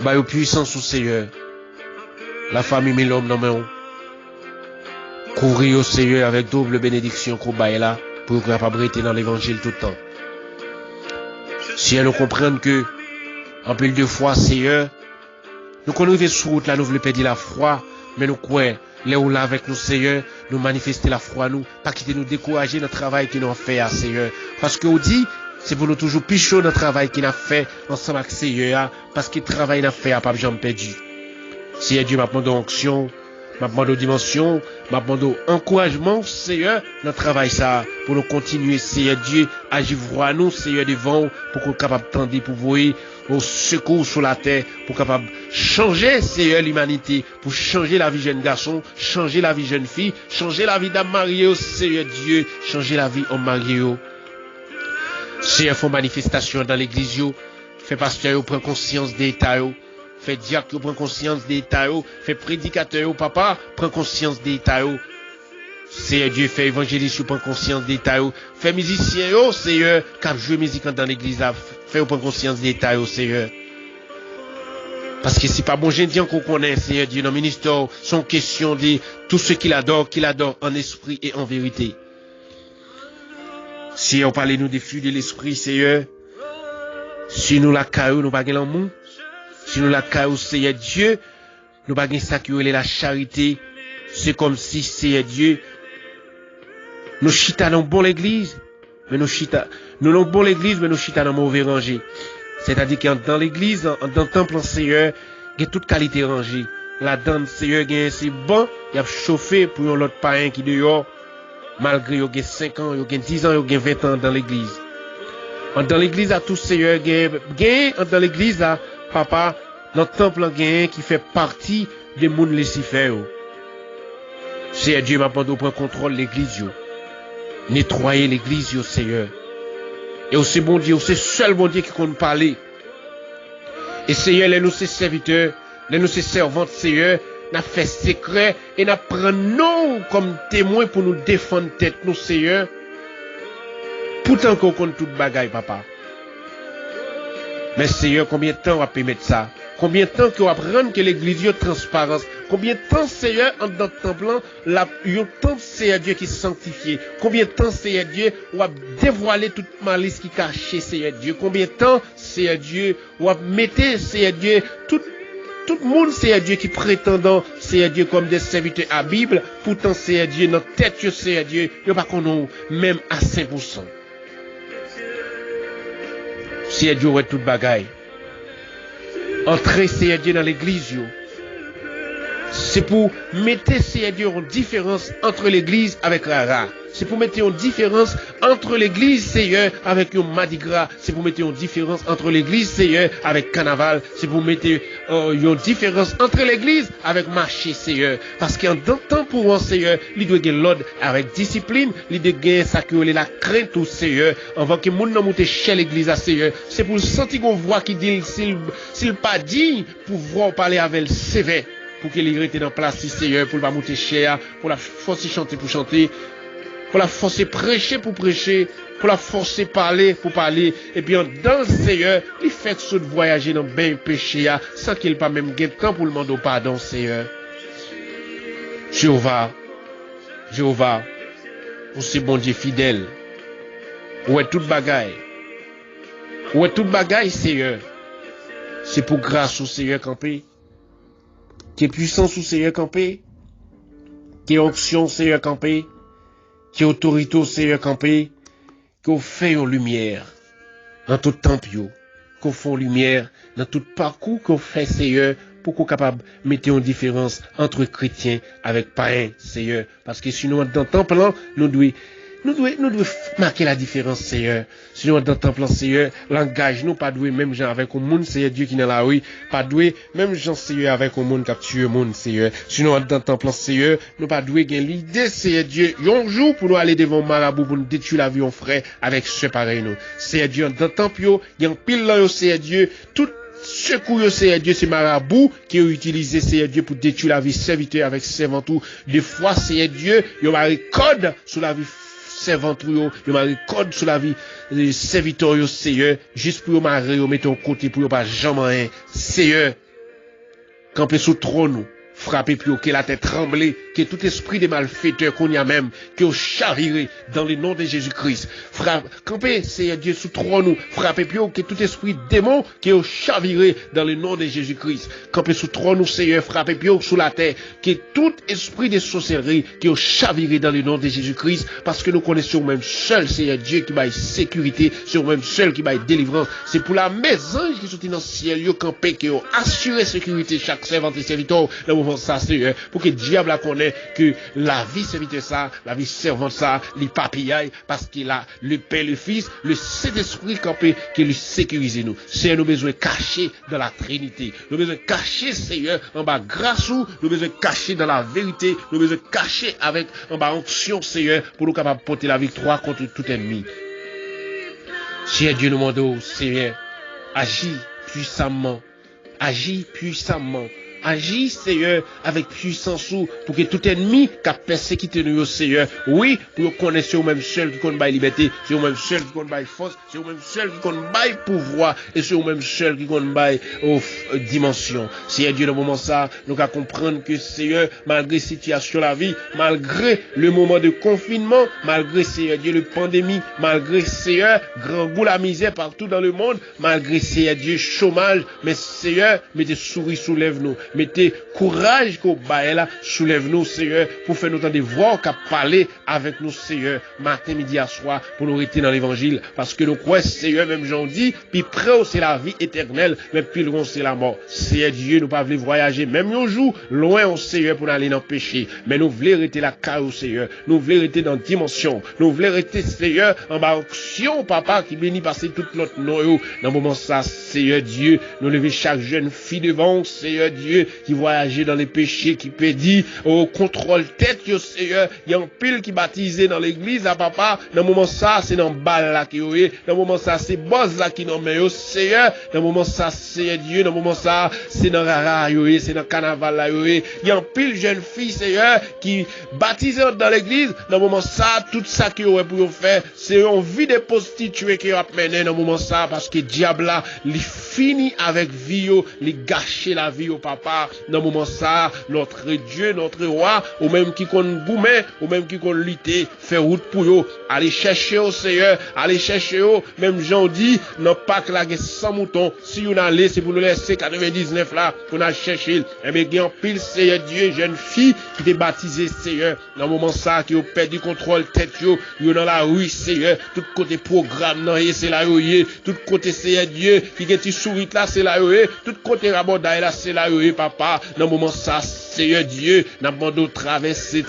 [SPEAKER 2] Bah, au puissance au Seigneur. La famille met l'homme dans main. Couvre eux, Seigneur, avec double bénédiction qu'on baille là, pour qu'on capable rester dans l'évangile tout le temps. Si elle nous comprenne que, en pile de fois, Seigneur, nous connaissons sur route là, nous voulons perdre la foi, mais nous croyons. Les ou là avec nous, Seigneur, nous manifester la foi, nous, pas quitter nous décourager dans le travail que nous avons fait, Seigneur. Parce que, on dit, c'est pour nous toujours plus chaud dans le travail qu'il a fait ensemble avec Seigneur, parce que le travail qu'il a fait, pas jamais perdu. Seigneur Dieu, m'a demandé onction, m'a demandé dimension, m'a demandé encouragement, Seigneur, dans le travail ça, pour nous continuer, Seigneur Dieu, agir voir nous, Seigneur, devant, pour qu'on soit capable de tendre pour vous, au secours sur la terre, pour capable changer, Seigneur, l'humanité, pour changer la vie jeune garçon, changer la vie jeune fille, changer la vie d'homme marié, Seigneur Dieu, changer la vie homme marié. Seigneur, font manifestation dans l'église, fait pasteur, prend conscience des états, fait diacre, prend conscience des états, fait prédicateur, papa, prend conscience des états. Seigneur Dieu, fait évangéliste, prend conscience des états, fait musicien, Seigneur, quand joue musique dans l'église, fait prendre conscience des états, Seigneur. Parce que c'est pas bon gens qu'on connaît, Seigneur Dieu, dans le ministère, sont question de tout ce qu'il adore en esprit et en vérité. Si on parle nous des fruits de l'esprit, Seigneur, si nous la caillou, nous pas l'amour, si nous la caillou, Seigneur Dieu, nous pas ça qui est la charité, c'est comme si, Seigneur Dieu, nous chita dans bon l'église, mais nous chita dans mauvais rangé. C'est-à-dire que dans l'église, dans le temple, Seigneur, il y a toute qualité rangée. Là-dedans, Seigneur, il y a c'est bon, il y a chauffé pour un autre païen qui dehors, malgré il y a 5 ans, il y a 10 ans, il y a 20 ans dans l'église. Dans l'église, à tout Seigneur, il y a dans l'église, à papa, dans le temple, il y a qui fait partie des mondes Lucifer. Seigneur Dieu m'a demandé de prendre contrôle de l'église. Nettoyer l'église, Seigneur. Et aussi bon Dieu, c'est seul bon Dieu qui compte parler. Et Seigneur, les nous ses serviteurs, les nous ses servantes, Seigneur, n'a fait secret et n'a pris nous comme témoins pour nous défendre tête nous, Seigneur. Pourtant qu'on compte toute bagaille, papa. Mais Seigneur, combien de temps on va permettre ça? Combien de temps qu'on va prendre que l'église est transparence? Combien de temps, Seigneur, en dans le temple, il y a tant, Seigneur Dieu, qui est sanctifié? Combien de temps, Seigneur Dieu, on va dévoiler toute malice qui est cachée, Seigneur Dieu? Combien de temps, Seigneur Dieu, on va mettre, Seigneur Dieu, tout le monde, Seigneur Dieu, qui prétendant, Seigneur Dieu, comme des serviteurs à la Bible, pourtant, Seigneur Dieu, dans la tête, Seigneur Dieu, il n'y a pas qu'on a même à 5%. Seigneur Dieu, ouais, toute bagaille. Entrer, Seigneur Dieu, dans l'église, c'est pour mettre, Seigneur Dieu, une différence entre l'église avec Rara. C'est pour mettre une différence entre l'église, Seigneur, avec un Mardi Gras. C'est pour mettre une différence entre l'église, Seigneur, avec Carnaval. C'est pour mettre une différence entre l'église avec marché, Seigneur. Parce qu'en temps pour un, Seigneur, il doit gagner l'ordre avec discipline. Il doit gagner ça que la crainte au Seigneur. Avant que moun nan monte chez l'église à Seigneur. C'est pour le sentir qu'on voit qui dit, s'il pas dit, pour voir parler avec le sévère. Pour qu'il reste dans place, Seigneur, pour ne pas monter cher, pour la forcer chanter pour chanter. Pour la forcer prêcher pour prêcher, pour la forcer parler pour parler, et puis dans le Seigneur, il fait que ce de voyager dans ben péché, sans qu'il pas même gain de temps pour le demander pardon, Seigneur. Jéhovah, vous c'est bon Dieu fidèle. Où est toute bagaille? Où est toute bagaille, Seigneur? C'est pour grâce au Seigneur campé. Qui est puissance au Seigneur campé. Qui est onction au Seigneur campé. Qui autorité au Seigneur campé, qu'on fait en lumière dans tout temps, qu'on fait lumière dans tout parcours qu'on fait, Seigneur, pour qu'on soit capable de mettre une différence entre chrétiens avec païens, Seigneur. Parce que sinon, dans le temple, nous devons marquer la différence, Seigneur. Sinon, dans le temple, Seigneur, langage, nous pas doué même gens avec un monde, Seigneur Dieu qui est dans la rue, pas doué même gens, Seigneur, avec un monde qui a tué un monde, Seigneur. Sinon, dans le temple, Seigneur, nous pas doué gain l'idée, Seigneur Dieu, un jour pour nous aller devant marabout pour nous détruire la vie en frère avec ce pareil, nous. Seigneur Dieu, dans le temple, il y a un pile là, Seigneur Dieu, tout secours, Seigneur Dieu, c'est marabout qui ont utilisé, Seigneur Dieu, pour détruire la vie serviteur avec servant tout. Des fois, Seigneur Dieu, il y a un code sur la vie servant tout, il y a un code sur la vie serviteur, Seigneur, juste pour mettre en côté, pour pas jamais, Seigneur, camper sous trône, frapper plus que la tête tremblée, que tout esprit de malfaiteurs qu'on y a même, que au chaviré dans le nom de Jésus-Christ. Camper, Seigneur Dieu, sous trône, frapper plus que tout esprit démon, qui au chaviré dans le nom de Jésus-Christ. Camper sous trône, Seigneur, frapper plus sous la terre, que tout esprit de sorcellerie, qui au chaviré dans le nom de Jésus-Christ, parce que nous connaissons même seul, Seigneur Dieu, qui baille sécurité, c'est même seul qui baille délivrance. C'est pour la maison qui sont dans le ciel, yo camper, qui ont assuré sécurité chaque servant et serviteur, dans le moment ça, Seigneur, pour que le diable la connaisse que la vie serviteur ça, la vie servante ça, les papillailles, parce qu'il a le Père, le Fils, le Saint-Esprit campé, qui lui sécurise nous. Seigneur, nous besoin cacher dans la Trinité. Nous besoin cacher, Seigneur, en bas grâce ou, nous besoin cacher dans la vérité, nous besoin cacher avec, en bas onction, Seigneur, pour nous capables de porter la victoire contre tout ennemi. Seigneur Dieu nous demande, Seigneur, agis puissamment, agis puissamment. Agis, Seigneur, avec puissance pour que tout ennemi qui a persécuté nous, Seigneur, oui, pour connaître c'est vous-même seul qui compte bail liberté, c'est vous-même seul qui compte bail force, c'est vous-même seul qui compte bail pouvoir, et c'est vous-même seul qui compte bail dimension. Seigneur Dieu, dans le moment ça, nous allons comprendre que, Seigneur, malgré la situation de la vie, malgré le moment de confinement, malgré, Seigneur Dieu, la pandémie, malgré, Seigneur, grand goût la misère partout dans le monde, malgré, Seigneur Dieu, chômage, mais, Seigneur, mettez souris, soulève-nous. Mettez courage qu'au bail là, soulève-nous, Seigneur, pour faire nous entendre des voix qui parler avec nous, Seigneur, matin, midi, à soir, pour nous rester dans l'évangile. Parce que nous croyons, Seigneur, même j'en dis, puis près c'est la vie éternelle, mais puis loin c'est la mort. Seigneur Dieu, nous pas voulons voyager, même un jour, loin au Seigneur pour aller dans le péché. Mais nous voulons rester la caille au Seigneur. Nous voulons rester dans la dimension. Nous voulons rester, Seigneur, en bas action, papa, qui bénit passer toute notre noyau. Dans le moment ça, Seigneur Dieu, nous lever chaque jeune fille devant, Seigneur Dieu, Dieu, qui voyageait dans les péchés, qui pédit au contrôle tête, yo Seigneur, il y a un pile qui baptisé dans l'église, à papa, dans le moment ça, c'est dans balle là qui est, dans le moment ça, c'est boss là qui n'en met, yo Seigneur, dans le moment ça, c'est Dieu, dans le moment ça, c'est dans rara, yo, c'est dans carnaval là, yo, il y a un pile jeune fille, Seigneur, qui baptisé dans l'église, dans le moment ça, tout ça qui aurait pour faire, c'est une vie de prostituée qui a mené dans le moment ça, parce que diable là, il finit avec vie, il gâche la vie au papa, dans le moment ça, notre Dieu, notre roi, ou même qui compte goumer, ou même qui compte lutter, faire route pour eux, aller chercher au Seigneur, aller chercher eux, même Jean dit, non pas que la 100 moutons, si on allait, c'est pour nous laisser 99 là, pour nous chercher, et bien, il y a un pile Seigneur Dieu, jeune fille, qui est baptisée Seigneur, dans le moment ça, qui a perdu contrôle tête, yo dans la rue Seigneur, tout côté programme, non, c'est là, tout côté Seigneur Dieu, qui est sourit là, c'est là, tout côté rabodaille là, c'est là, papa, dans le moment ça, Seigneur Dieu, n'a pas de traverser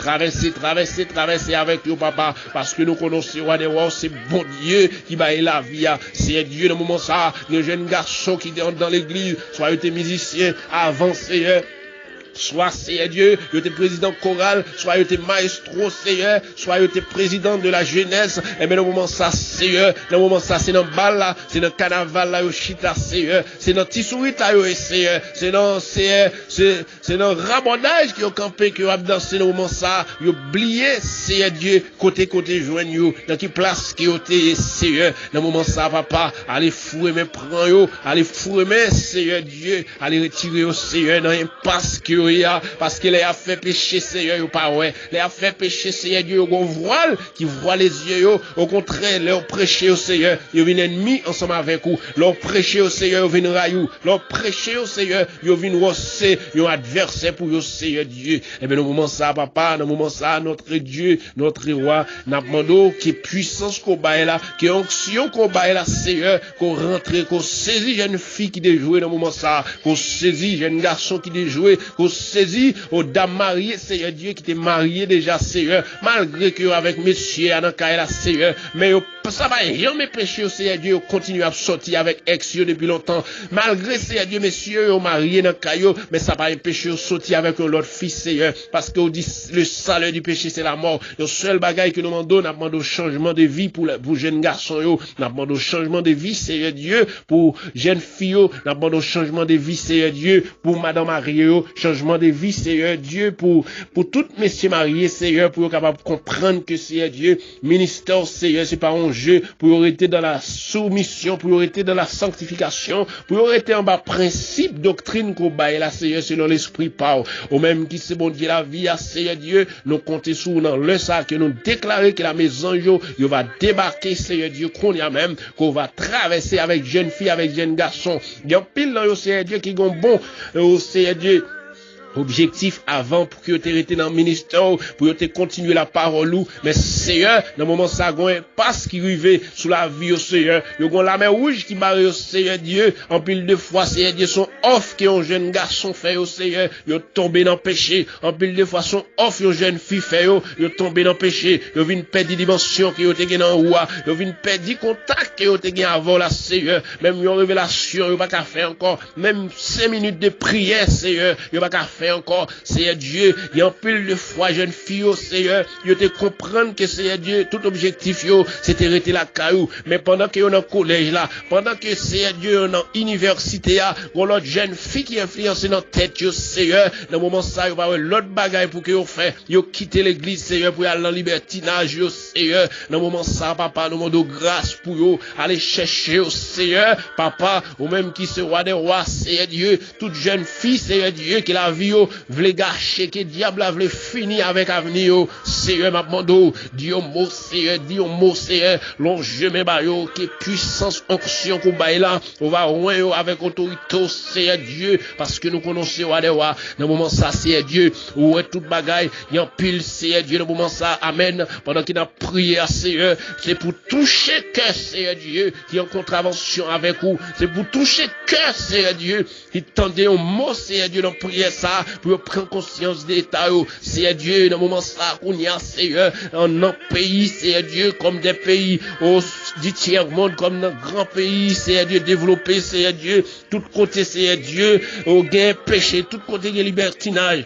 [SPEAKER 2] avec nous, papa, parce que nous connaissons roi des rois, c'est bon Dieu qui va la vie, Seigneur Dieu, dans le moment ça, le jeune garçon qui entre dans l'église, soit été musicien, avant Seigneur, soit Seigneur Dieu, il était président choral, soit il était maestro Seigneur, soit il était président de la jeunesse, et bien dans le moment ça Seigneur, dans le moment ça c'est dans bal là, c'est dans carnaval là, chita Seigneur, c'est dans tisourit là, Seigneur, c'est dans rabondage qui ont campé, qui ont dansé dans le moment ça, ils ont oublié Seigneur Dieu, côté joignent, dans qui place qui ont été Seigneur, dans le moment ça papa, allez fouer mes prends yo, allez fouer mes Seigneur Dieu, allez retirer au Seigneur dans impasse qui parce qu'il a fait pécher Seigneur, pas ouais. Il a fait pécher Seigneur Dieu, au voile, qui voit les yeux, au contraire, leur prêcher au Seigneur, ils viennent ennemis ensemble avec vous. Leur prêcher au Seigneur, ils viennent raillou. Leur prêcher au Seigneur, ils viennent rosser, ils ont adversaire pour le Seigneur Dieu. Et bien, dans le moment ça, papa, dans le moment ça, notre Dieu, notre roi, n'a demandé qui puissance qu'on baille là, qui onction qu'on baille là, Seigneur, qu'on rentre, qu'on saisit jeune fille qui déjouait dans le moment ça, qu'on saisit jeune garçon qui déjouait, qu'on saisi aux dames mariées, Seigneur Dieu, qui t'est marié déjà, Seigneur, malgré que avec messieurs, à la Seigneur, mais ça va jamais péché, Seigneur Dieu, continue à sortir avec ex depuis longtemps, malgré, Seigneur Dieu, messieurs, au marié dans caillou, mais ça va péché, sortir avec l'autre fils, Seigneur, parce que le salaire du péché, c'est la mort. Le seul bagage que nous demandons, nous demandons changement de vie pour jeunes garçons, nous demandons changement de vie, Seigneur Dieu, pour jeunes filles, nous demandons changement de vie, Seigneur Dieu, pour madame mariée, changement de vie, Seigneur Dieu, pour toutes messieurs mariés, Seigneur, pour être capable de comprendre que, Seigneur Dieu, ministère, Seigneur, c'est pas un jeu, pour rester dans la soumission, pour rester dans la sanctification, pour rester en bas principe, doctrine qu'on baille là, Seigneur, selon l'esprit par, au même qui c'est bon Dieu la vie, à Seigneur Dieu, nous comptons sur dans le sac, que nous déclarer que la maison, il va débarquer, Seigneur Dieu, qu'on y a même, qu'on va traverser avec jeune fille, avec jeune garçon. Il y a pile dans le Seigneur Dieu qui est bon, au Seigneur Dieu, objectif avant pour que tu été dans le ministère, pour que tu continuer la parole ou, mais Seigneur, dans le moment ça, il y a un passe qui arrive sous la vie au Seigneur, il y a la main rouge qui barre au Seigneur Dieu, en pile de fois, Seigneur Dieu, son off qui un jeune garçon fait au Seigneur, il est tombé dans le péché, en pile de fois, son off une jeune fille fait, il est tombé dans le péché, il vient perdre dimension qui est gagné dans roi, il vient perdre contact qui est gagné avant la Seigneur, même une révélation, il va pas faire encore, même 5 minutes de prière, Seigneur, il va pas faire encore, Seigneur Dieu, il y a un pile de fois, jeune fille, Seigneur, il te comprendre que Seigneur Dieu, tout objectif, c'était rester la caillou, mais pendant que on est en collège là, pendant que Seigneur Dieu, on est en université là, on a l'autre jeune fille qui influence dans tête, Seigneur, dans le moment ça, il va avoir l'autre bagaille pour que vous fait, vous quitter l'église, Seigneur, pour aller dans le libertinage, Seigneur, dans le moment ça, papa, nous demandons grâce pour vous, aller chercher, Seigneur, papa, ou même qui se roi des rois, Seigneur Dieu, toute jeune fille, Seigneur Dieu, qui la vie, vle gâcher, que diable a vle finir avec avenir, Seigneur, m'a demandé, Dieu mot, Seigneur, l'enjeu, mes bayo, que puissance, onction, qu'on baille là, on va loin, avec autorité, Seigneur Dieu, parce que nous connaissons, dans le moment ça, Seigneur Dieu, où est toute bagaille, il y a pile, Seigneur Dieu, dans le moment ça, amen, pendant qu'il a prié à Seigneur, c'est pour toucher cœur, Seigneur Dieu, qui est en contravention avec vous, c'est pour toucher cœur, Seigneur Dieu, il tendait un mot, Seigneur Dieu, dans prière ça, ça, pour prendre conscience d'état, Seigneur Dieu, dans le moment ça, qu'on y a, Seigneur, en un pays, Seigneur Dieu, comme des pays, du tiers-monde, comme dans grand pays, Seigneur Dieu, développé, Seigneur Dieu, tout côté, Seigneur Dieu, au gain péché, tout côté, il y a libertinage.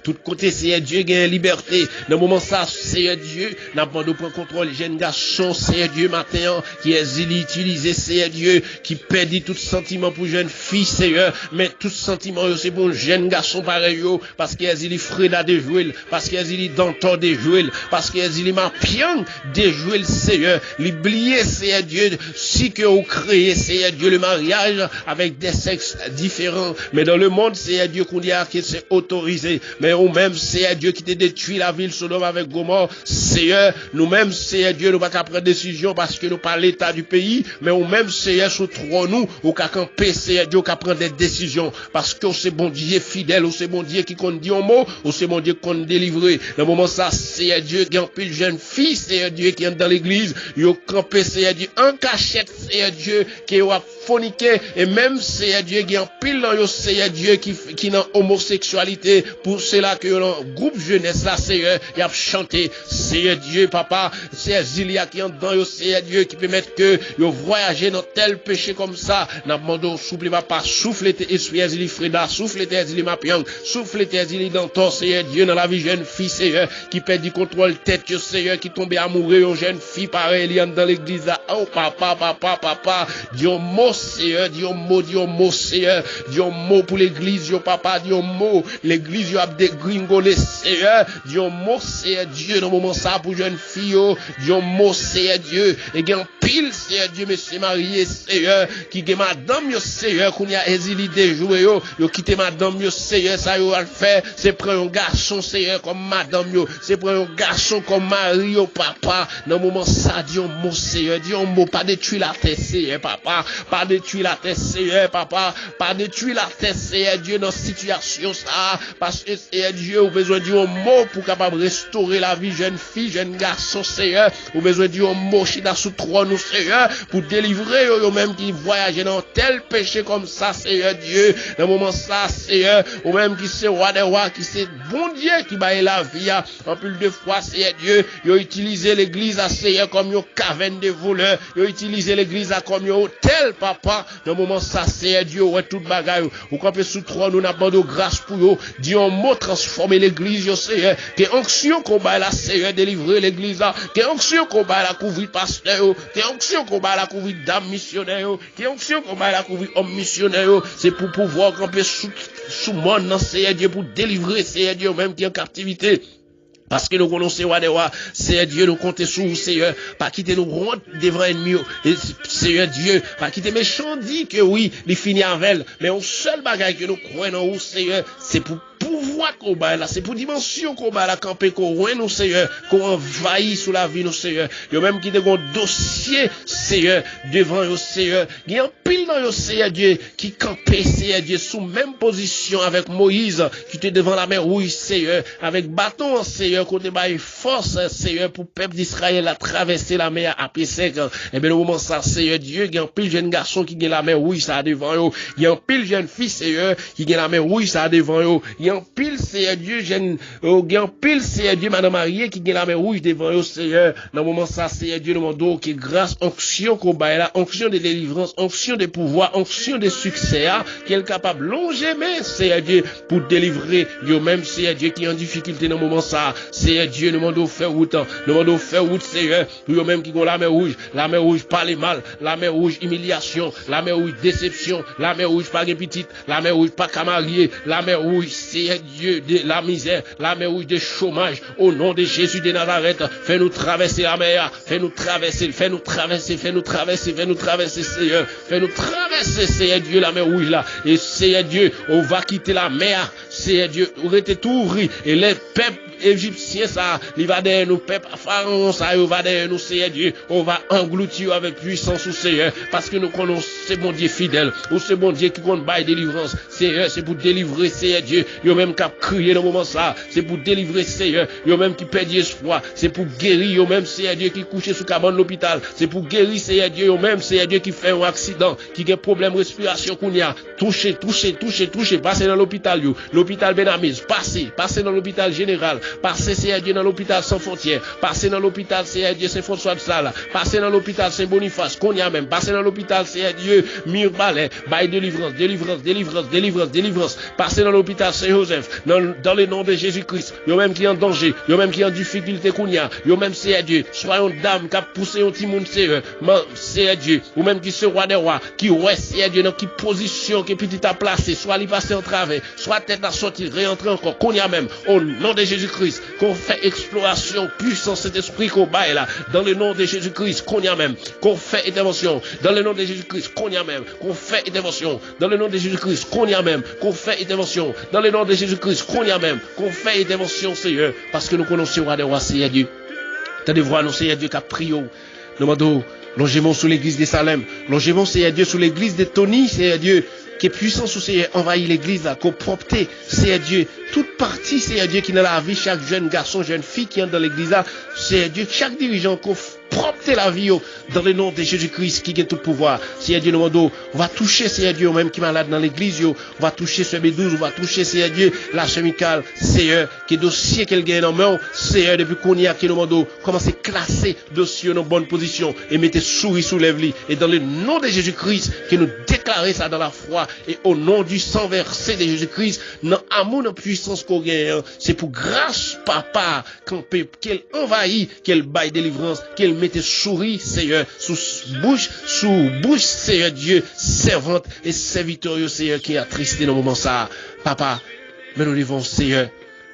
[SPEAKER 2] Tout côté, Seigneur Dieu, gagne liberté. Dans le moment ça, Seigneur Dieu, n'a pas de prendre contrôle. Jeune garçon, Seigneur Dieu, matin, qui est utilisé, Seigneur Dieu, qui perdit tout sentiment pour jeune fille, Seigneur. Mais tout sentiment, c'est pour un jeune garçon pareil, parce qu'il est Freda de jouer, parce qu'il est Danton de jouer, parce qu'il est ma piang de jouer, Seigneur. L'oublier, Seigneur Dieu, si que vous créez, Seigneur Dieu, le mariage avec des sexes différents. Mais dans le monde, Seigneur Dieu, qu'on dit que c'est autorisé. Mais nous-mêmes, Seigneur Dieu, qui t'a détruit la ville Sodome avec Gomorrhe, Seigneur, nous-mêmes, Seigneur Dieu, nous ne pouvons pas prendre décision parce que nous pas l'état du pays, mais nous-mêmes, Seigneur, sous trop nous, ou qu'à camper, Seigneur Dieu, qu'à prendre des décisions, parce que c'est bon Dieu fidèle, ou c'est bon Dieu qui compte dire un mot, ou c'est bon Dieu qui compte délivrer. Dans le moment ça, Seigneur Dieu, qui a un pile jeune fille, Seigneur Dieu, qui entre dans l'église, il a campé, Seigneur Dieu, en cachette, Seigneur Dieu, qui a forniqué, et même, Seigneur Dieu, qui a un pile dans le Seigneur Dieu, qui n'a homosexualité, pour cela que le groupe jeunesse là, Seigneur, il a chanté, Seigneur Dieu, papa, c'est Zilia qui est dans le Seigneur Dieu, qui permet que vous voyager dans tel péché comme ça, n'a demandé souffle papa, souffle tes esprits, Zili Freda, souffle tes Zili Mapiang, souffle tes Zili dans ton Seigneur Dieu, dans la vie jeune fille, Seigneur, qui perd du contrôle tête, Seigneur, qui tombe amoureux, une jeune fille pareil, il y a dans l'église là, oh papa, dis un mot, Seigneur, dis un mot, Seigneur, dis un mot pour l'église, dis papa, dis un mot, l'église, il y a des gringoles, Seigneur, dis un mot, Seigneur Dieu, dans le moment ça, pour jeune fille, dis un mot, Seigneur Dieu, et gagne pile, Seigneur Dieu, monsieur marié, Seigneur, qui gagne madame, Seigneur, qu'on y a exilé des jouets, yo quitté madame, Seigneur, ça yo va le faire, c'est prendre un garçon, Seigneur, comme madame, c'est prendre un garçon comme mari, papa, dans le moment ça, dis un mot, Seigneur, dis un mot, pas détruire la tête, Seigneur, papa, pas détruire la tête, Seigneur, papa, pas détruire la tête, Seigneur Dieu, dans situation ça, parce que Seigneur Dieu, vous besoin d'un mot pour capable restaurer la vie jeune fille, jeune garçon, Seigneur, vous besoin d'un mot qui dans sous trois nous, Seigneur, pour délivrer eux même qui voyagent dans tel péché comme ça, Seigneur Dieu, dans le moment ça, Seigneur, ou même qui c'est roi des rois, qui c'est bon Dieu qui baille la vie, en plus de fois, Seigneur Dieu, ils ont utilisé l'église à Seigneur comme une caverne de voleurs, ils ont utilisé l'église à comme un hôtel, papa, dans le moment ça, Seigneur Dieu, ouais, toute bagaille, ou quand on sous trois nous n'a pas de grâce pour eux, dis un mot transformer l'église, yo Seigneur, que onction qu'on va la Seigneur délivrer l'église là, que onction qu'on va la couvrir pasteur, que onction qu'on va la couvrir dame missionnaire, que onction qu'on va la couvrir homme missionnaire, c'est pour pouvoir camper sous monde dans Seigneur Dieu pour délivrer Seigneur Dieu même qui est en captivité. Parce que nous connaissons Seigneur Dieu, nous comptons sur vous, Seigneur, pas quitter nous rendre devant l'ennemi, Seigneur Dieu, pas quitter méchant dit que oui, il finit avec, mais au seul bagage que nous croyons en vous, Seigneur, c'est pour pouvoir qu'on bat là, c'est pour dimension qu'on bat là, camper qu'on rend nous, Seigneur, qu'on envahit sous la vie, nous, Seigneur. Il y a même qui ont un dossier, Seigneur, devant nous, Seigneur. Il y a un pile dans nous, Seigneur Dieu, qui campait, Seigneur Dieu, sous même position avec Moïse, qui était devant la mer rouge, Seigneur, avec bâton, Seigneur, côté bail force, Seigneur, pour le peuple d'Israël à traverser la mer à pied sec. Et bien, au moment ça, Seigneur Dieu, il y a un pile jeune garçon qui gagne la mer rouge, ça devant eux. Il y a un pile jeune fille, Seigneur, qui gagne la mer rouge, ça devant eux. Il y a un pile, Seigneur Dieu, jeune, il y a un pile, Seigneur Dieu, madame mariée, qui gagne la mer rouge devant eux, Seigneur. Dans le moment ça, Seigneur Dieu, nous demandons que grâce, onction qu'on baille là, onction de délivrance, onction de pouvoir, onction de succès, qui est capable longer, mais, Seigneur Dieu, pour délivrer, yo même, Seigneur Dieu, qui est en difficulté dans le moment ça, Seigneur Dieu, nous demandons faire route, Seigneur, yo même qui ont la mer rouge, parler mal, la mer rouge, humiliation, la mer rouge, déception, la mer rouge, pas petite, la mer rouge, pas camarié, la mer rouge, Seigneur Dieu, de la misère, la mer rouge, de chômage, au nom de Jésus de Nazareth, fais-nous traverser la mer, fais-nous traverser, Seigneur, fais-nous traverser, Seigneur Dieu, la mer rouge là, et Seigneur Dieu, on va quitter la mer, Seigneur Dieu, on était tout ouvri, et les peuples, égyptien ça, il va derrière nous, peuple pharaon ça, il va derrière nous, Seigneur Dieu, on va engloutir avec puissance au Seigneur, parce que nous connaissons ce bon Dieu fidèle, ou ce bon Dieu qui compte bail délivrance, Seigneur, c'est pour délivrer, Seigneur Dieu, yo même qui a crié dans le moment ça, c'est pour délivrer, Seigneur, yo même qui perd espoir, c'est pour guérir, yo même, Seigneur Dieu, qui couché sous cabane de l'hôpital, c'est pour guérir, Seigneur Dieu, yo même, Seigneur Dieu, qui fait un accident, qui a un problème de respiration qu'on y a, touché, passez dans l'hôpital, l'hôpital Benamise, passez dans l'hôpital général, passez, Seigneur Dieu, dans l'hôpital sans frontières, passez dans l'hôpital, Seigneur Dieu, Saint-François de Sales, passez dans l'hôpital Saint-Boniface, qu'on y a même, passez dans l'hôpital, Seigneur Dieu, Mirbalais, bail délivrance, passez dans l'hôpital Saint-Joseph, dans le nom de Jésus-Christ, yo même qui est en danger, yo même qui est en difficulté qu'on y a, yo même, Seigneur Dieu, soyons dames qui a poussé un petit monde, Seigneur Dieu, ou même qui se roi des rois, qui ouais, Seigneur Dieu, dans qui position, qui petit à placer, soit lui passer en travers, soit tête à sortir, réentrer encore, qu'on y a même, au nom de Jésus-Christ, qu'on fait exploration, puissance, cet esprit qu'on baille là, dans le nom de Jésus-Christ, qu'on y a même, qu'on fait intervention, dans le nom de Jésus-Christ, qu'on y a même, qu'on fait intervention, dans le nom de Jésus-Christ, qu'on y a même, qu'on fait intervention, dans le nom de Jésus-Christ, qu'on y a même, qu'on fait intervention, Seigneur, parce que nous connaissons roi des rois, Seigneur Dieu. T'as des voix, non, Seigneur Dieu, qui a prié, nous demandons, longez-moi sous l'église de Salem, longez-moi, Seigneur Dieu, sous l'église de Tony, Seigneur Dieu, qui est puissant sous Seigneur, envahit l'église là, qu'on propreté, Seigneur Dieu, toute partie, Seigneur Dieu, qui est dans la vie, chaque jeune garçon, jeune fille qui entre dans l'église là, Seigneur Dieu, chaque dirigeant, qu'on propreté la vie, dans le nom de Jésus-Christ, qui a tout pouvoir, Seigneur Dieu, nous demandons, on va toucher, Seigneur Dieu, même qui est malade dans l'église, on va toucher ce B12, on va toucher, Seigneur Dieu, la chemicale, Seigneur, qui est dossier qu'elle gagne en main, Seigneur, depuis qu'on y a, qui nous demandons, commencez à classer dossier dans bonne position, et mettez souris sous lèvres, et dans le nom de Jésus-Christ, qui nous déclarez ça dans la foi, et au nom du sang versé de Jésus-Christ, dans amour, dans puissance qu'on gagne, c'est pour grâce, papa, qu'elle envahit, qu'elle baille délivrance, qu'elle mette souris, Seigneur, sous bouche, Seigneur Dieu, servante et serviteur, Seigneur, qui est attristé dans le moment ça. Papa, mais nous devons, Seigneur,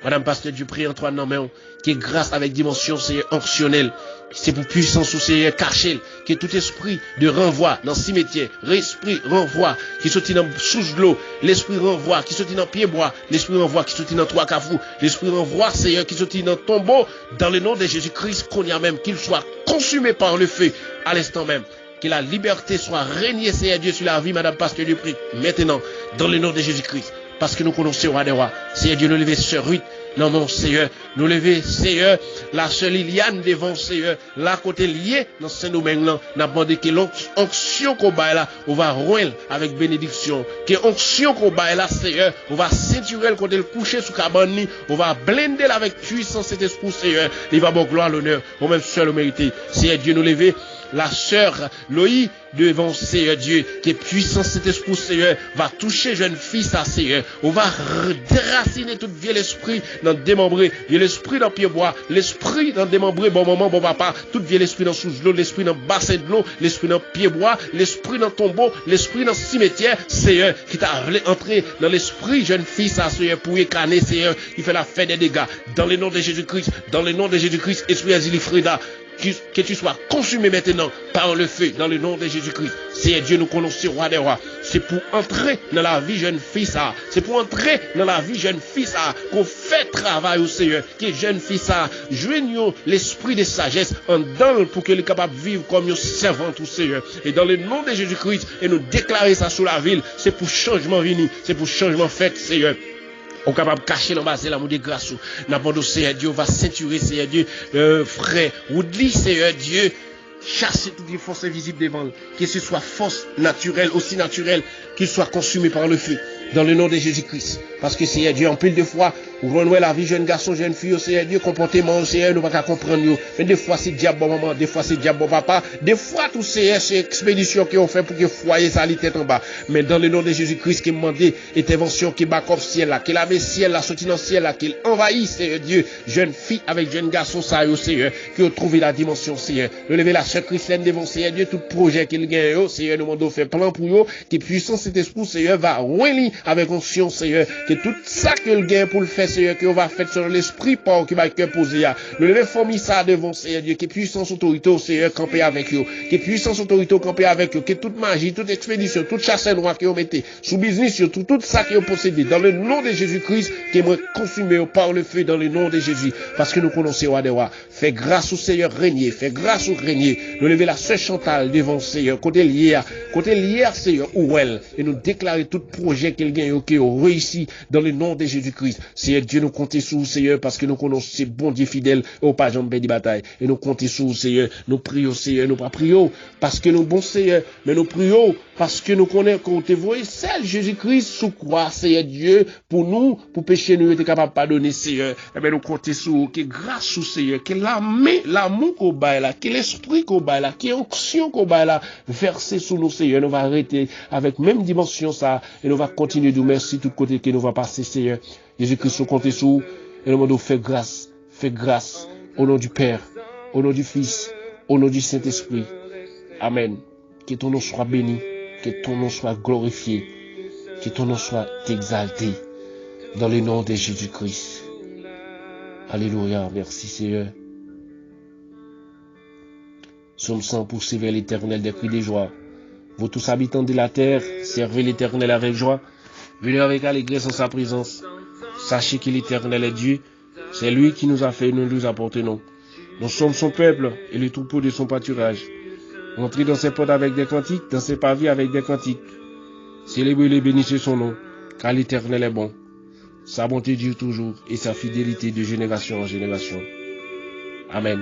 [SPEAKER 2] Madame Pasteur Dieu, prie en toi, non, mais qui est grâce avec dimension, Seigneur, optionnelle. C'est pour puissance ou Seigneur caché, que tout esprit de renvoi dans cimetière, l'esprit renvoi qui sortit dans sous l'eau, l'esprit renvoi qui sortit dans pied bois, l'esprit renvoi qui sortit dans trois cafous, l'esprit renvoi Seigneur qui sortit dans tombeau, dans le nom de Jésus-Christ, qu'on y a même, qu'il soit consumé par le feu à l'instant même. Que la liberté soit régnée, Seigneur Dieu, sur la vie, Madame Pasteur Dieu, prie, maintenant, dans le nom de Jésus-Christ. Parce que nous connaissons roi des rois. Seigneur Dieu, nous lever sur Ruth. Non, mon Seigneur, nous lever, Seigneur, la seule Liliane devant, Seigneur, la côté lié dans ce domaine-là, n'a demandé que l'onction qu'on baille là, on va rouler avec bénédiction. Que l'onction qu'on baille là, Seigneur, on va ceinturer le côté le coucher sous cabane, on va blender avec puissance cet esprit, Seigneur. Il va bon gloire, l'honneur, au même seul au mérité. Seigneur Dieu, nous lever. La sœur Loï devant Seigneur Dieu, qui est puissant cet esprit Seigneur, va toucher jeune fille ça Seigneur. On va déraciner tout vieux l'esprit dans démembré, vieux l'esprit dans pied bois, l'esprit dans démembré, bon maman, bon papa, tout vieux l'esprit dans sous l'eau, l'esprit dans bassin de l'eau, l'esprit dans pied bois, l'esprit dans tombeau, l'esprit dans cimetière, Seigneur, qui t'a voulu entrer dans l'esprit jeune fille ça Seigneur, pour écaner Seigneur, qui fait la fête des dégâts, dans le nom de Jésus-Christ, dans le nom de Jésus-Christ, esprit Azilifrida. Que tu sois consumé maintenant par le feu dans le nom de Jésus-Christ. Seigneur Dieu, nous connaissons roi des rois. C'est pour entrer dans la vie jeune fille ça. C'est pour entrer dans la vie jeune fille ça qu'on fait travail au Seigneur. Que jeune fille ça joignons l'esprit de sagesse en dedans pour qu'elle soit capable de vivre comme une servante au Seigneur. Et dans le nom de Jésus-Christ, et nous déclarer ça sur la ville. C'est pour changement venu. C'est pour changement fait, Seigneur. On est capable de cacher dans base l'amour de grâce. N'importe où, Seigneur Dieu, va ceinturer, Seigneur Dieu, frère, Woodley, Seigneur Dieu, chasser toutes les forces invisibles devant lui. Que ce soit force naturelle, aussi naturelle, qu'il soit consumé par le feu. Dans le nom de Jésus-Christ. Parce que Seigneur Dieu, en pile de fois, ou renouer la vie, jeune garçon, jeune fille, Seigneur Dieu, comportement, Seigneur, nous ne pouvons pas comprendre. Mais des fois, c'est diable bon maman, des fois, c'est diable bon papa, des fois, tout Seigneur, c'est expédition qu'on fait pour que foyer ça, tête en bas. Mais dans le nom de Jésus-Christ, qui demande intervention, qui bat comme ciel là, qui lave ciel là, sorti dans ciel là, qui envahit, Seigneur Dieu, jeune fille avec jeune garçon, ça, Seigneur, qui a trouvé la dimension, Seigneur. Nous lever la sœur Christiane devant Seigneur Dieu, tout projet qu'il gagne, Seigneur, nous demandons faire plan pour eux, qui puissant cet esprit, Seigneur, va rouler avec conscience, Seigneur, que tout ça que le gain pour le faire, Seigneur, qu'on va faire sur l'esprit, pas qui va être posé, nous lever famille ça devant, Seigneur Dieu, que puissance autorité, Seigneur, camper avec eux, que puissance autorité camper avec eux, que toute magie, toute expédition, toute chasse noire qui ont mettez, sous business, surtout tout ça qui ont possédé, dans le nom de Jésus-Christ, qui est consumé par le feu, dans le nom de Jésus, parce que nous connaissons roi des rois. Fais grâce au Seigneur régner, fais grâce au régner, nous lever la sœur Chantal devant, Seigneur, côté lier, Seigneur, ou elle, et nous déclarer tout projet qu'il gagne, qui a réussi, dans le nom de Jésus-Christ. Seigneur Dieu, nous comptons sur vous, Seigneur, parce que nous connaissons ces bons dieux fidèles, au pas jamais de bataille, et nous comptons sur vous, Seigneur, nous prions, Seigneur, nous pas prions, parce que nous bons, Seigneur, mais nous prions, parce que nous connaissons qu'on te voit seul Jésus-Christ sous croix, Seigneur Dieu, pour nous, pour pécher, nous être capable de pardonner, Seigneur. Eh bien, nous comptons sur vous, que grâce au Seigneur, que l'amour qu'on bat là, que l'esprit qu'on bat là, que l'onction qu'on bat là, verser sur nous, Seigneur. Nous va arrêter avec même dimension ça, et nous va continuer de merci tout côté que nous va passer, Seigneur. Jésus-Christ, nous comptons sur vous, et nous demandons fais grâce, au nom du Père, au nom du Fils, au nom du Saint-Esprit. Amen. Que ton nom soit béni, que ton nom soit glorifié, que ton nom soit exalté, dans le nom de Jésus-Christ. Alléluia, merci Seigneur. Somme 100 poussés vers l'Éternel des cris de joie. Vous tous habitants de la terre, servez l'Éternel avec joie. Venez avec allégresse en sa présence. Sachez que l'Éternel est Dieu. C'est lui qui nous a fait, nous nous appartenons. Nous sommes son peuple et le troupeau de son pâturage. Entrez dans ses portes avec des cantiques, dans ses pavés avec des cantiques. Célébrez-le, bénissez son nom, car l'Éternel est bon. Sa bonté dure toujours et sa fidélité de génération en génération. Amen.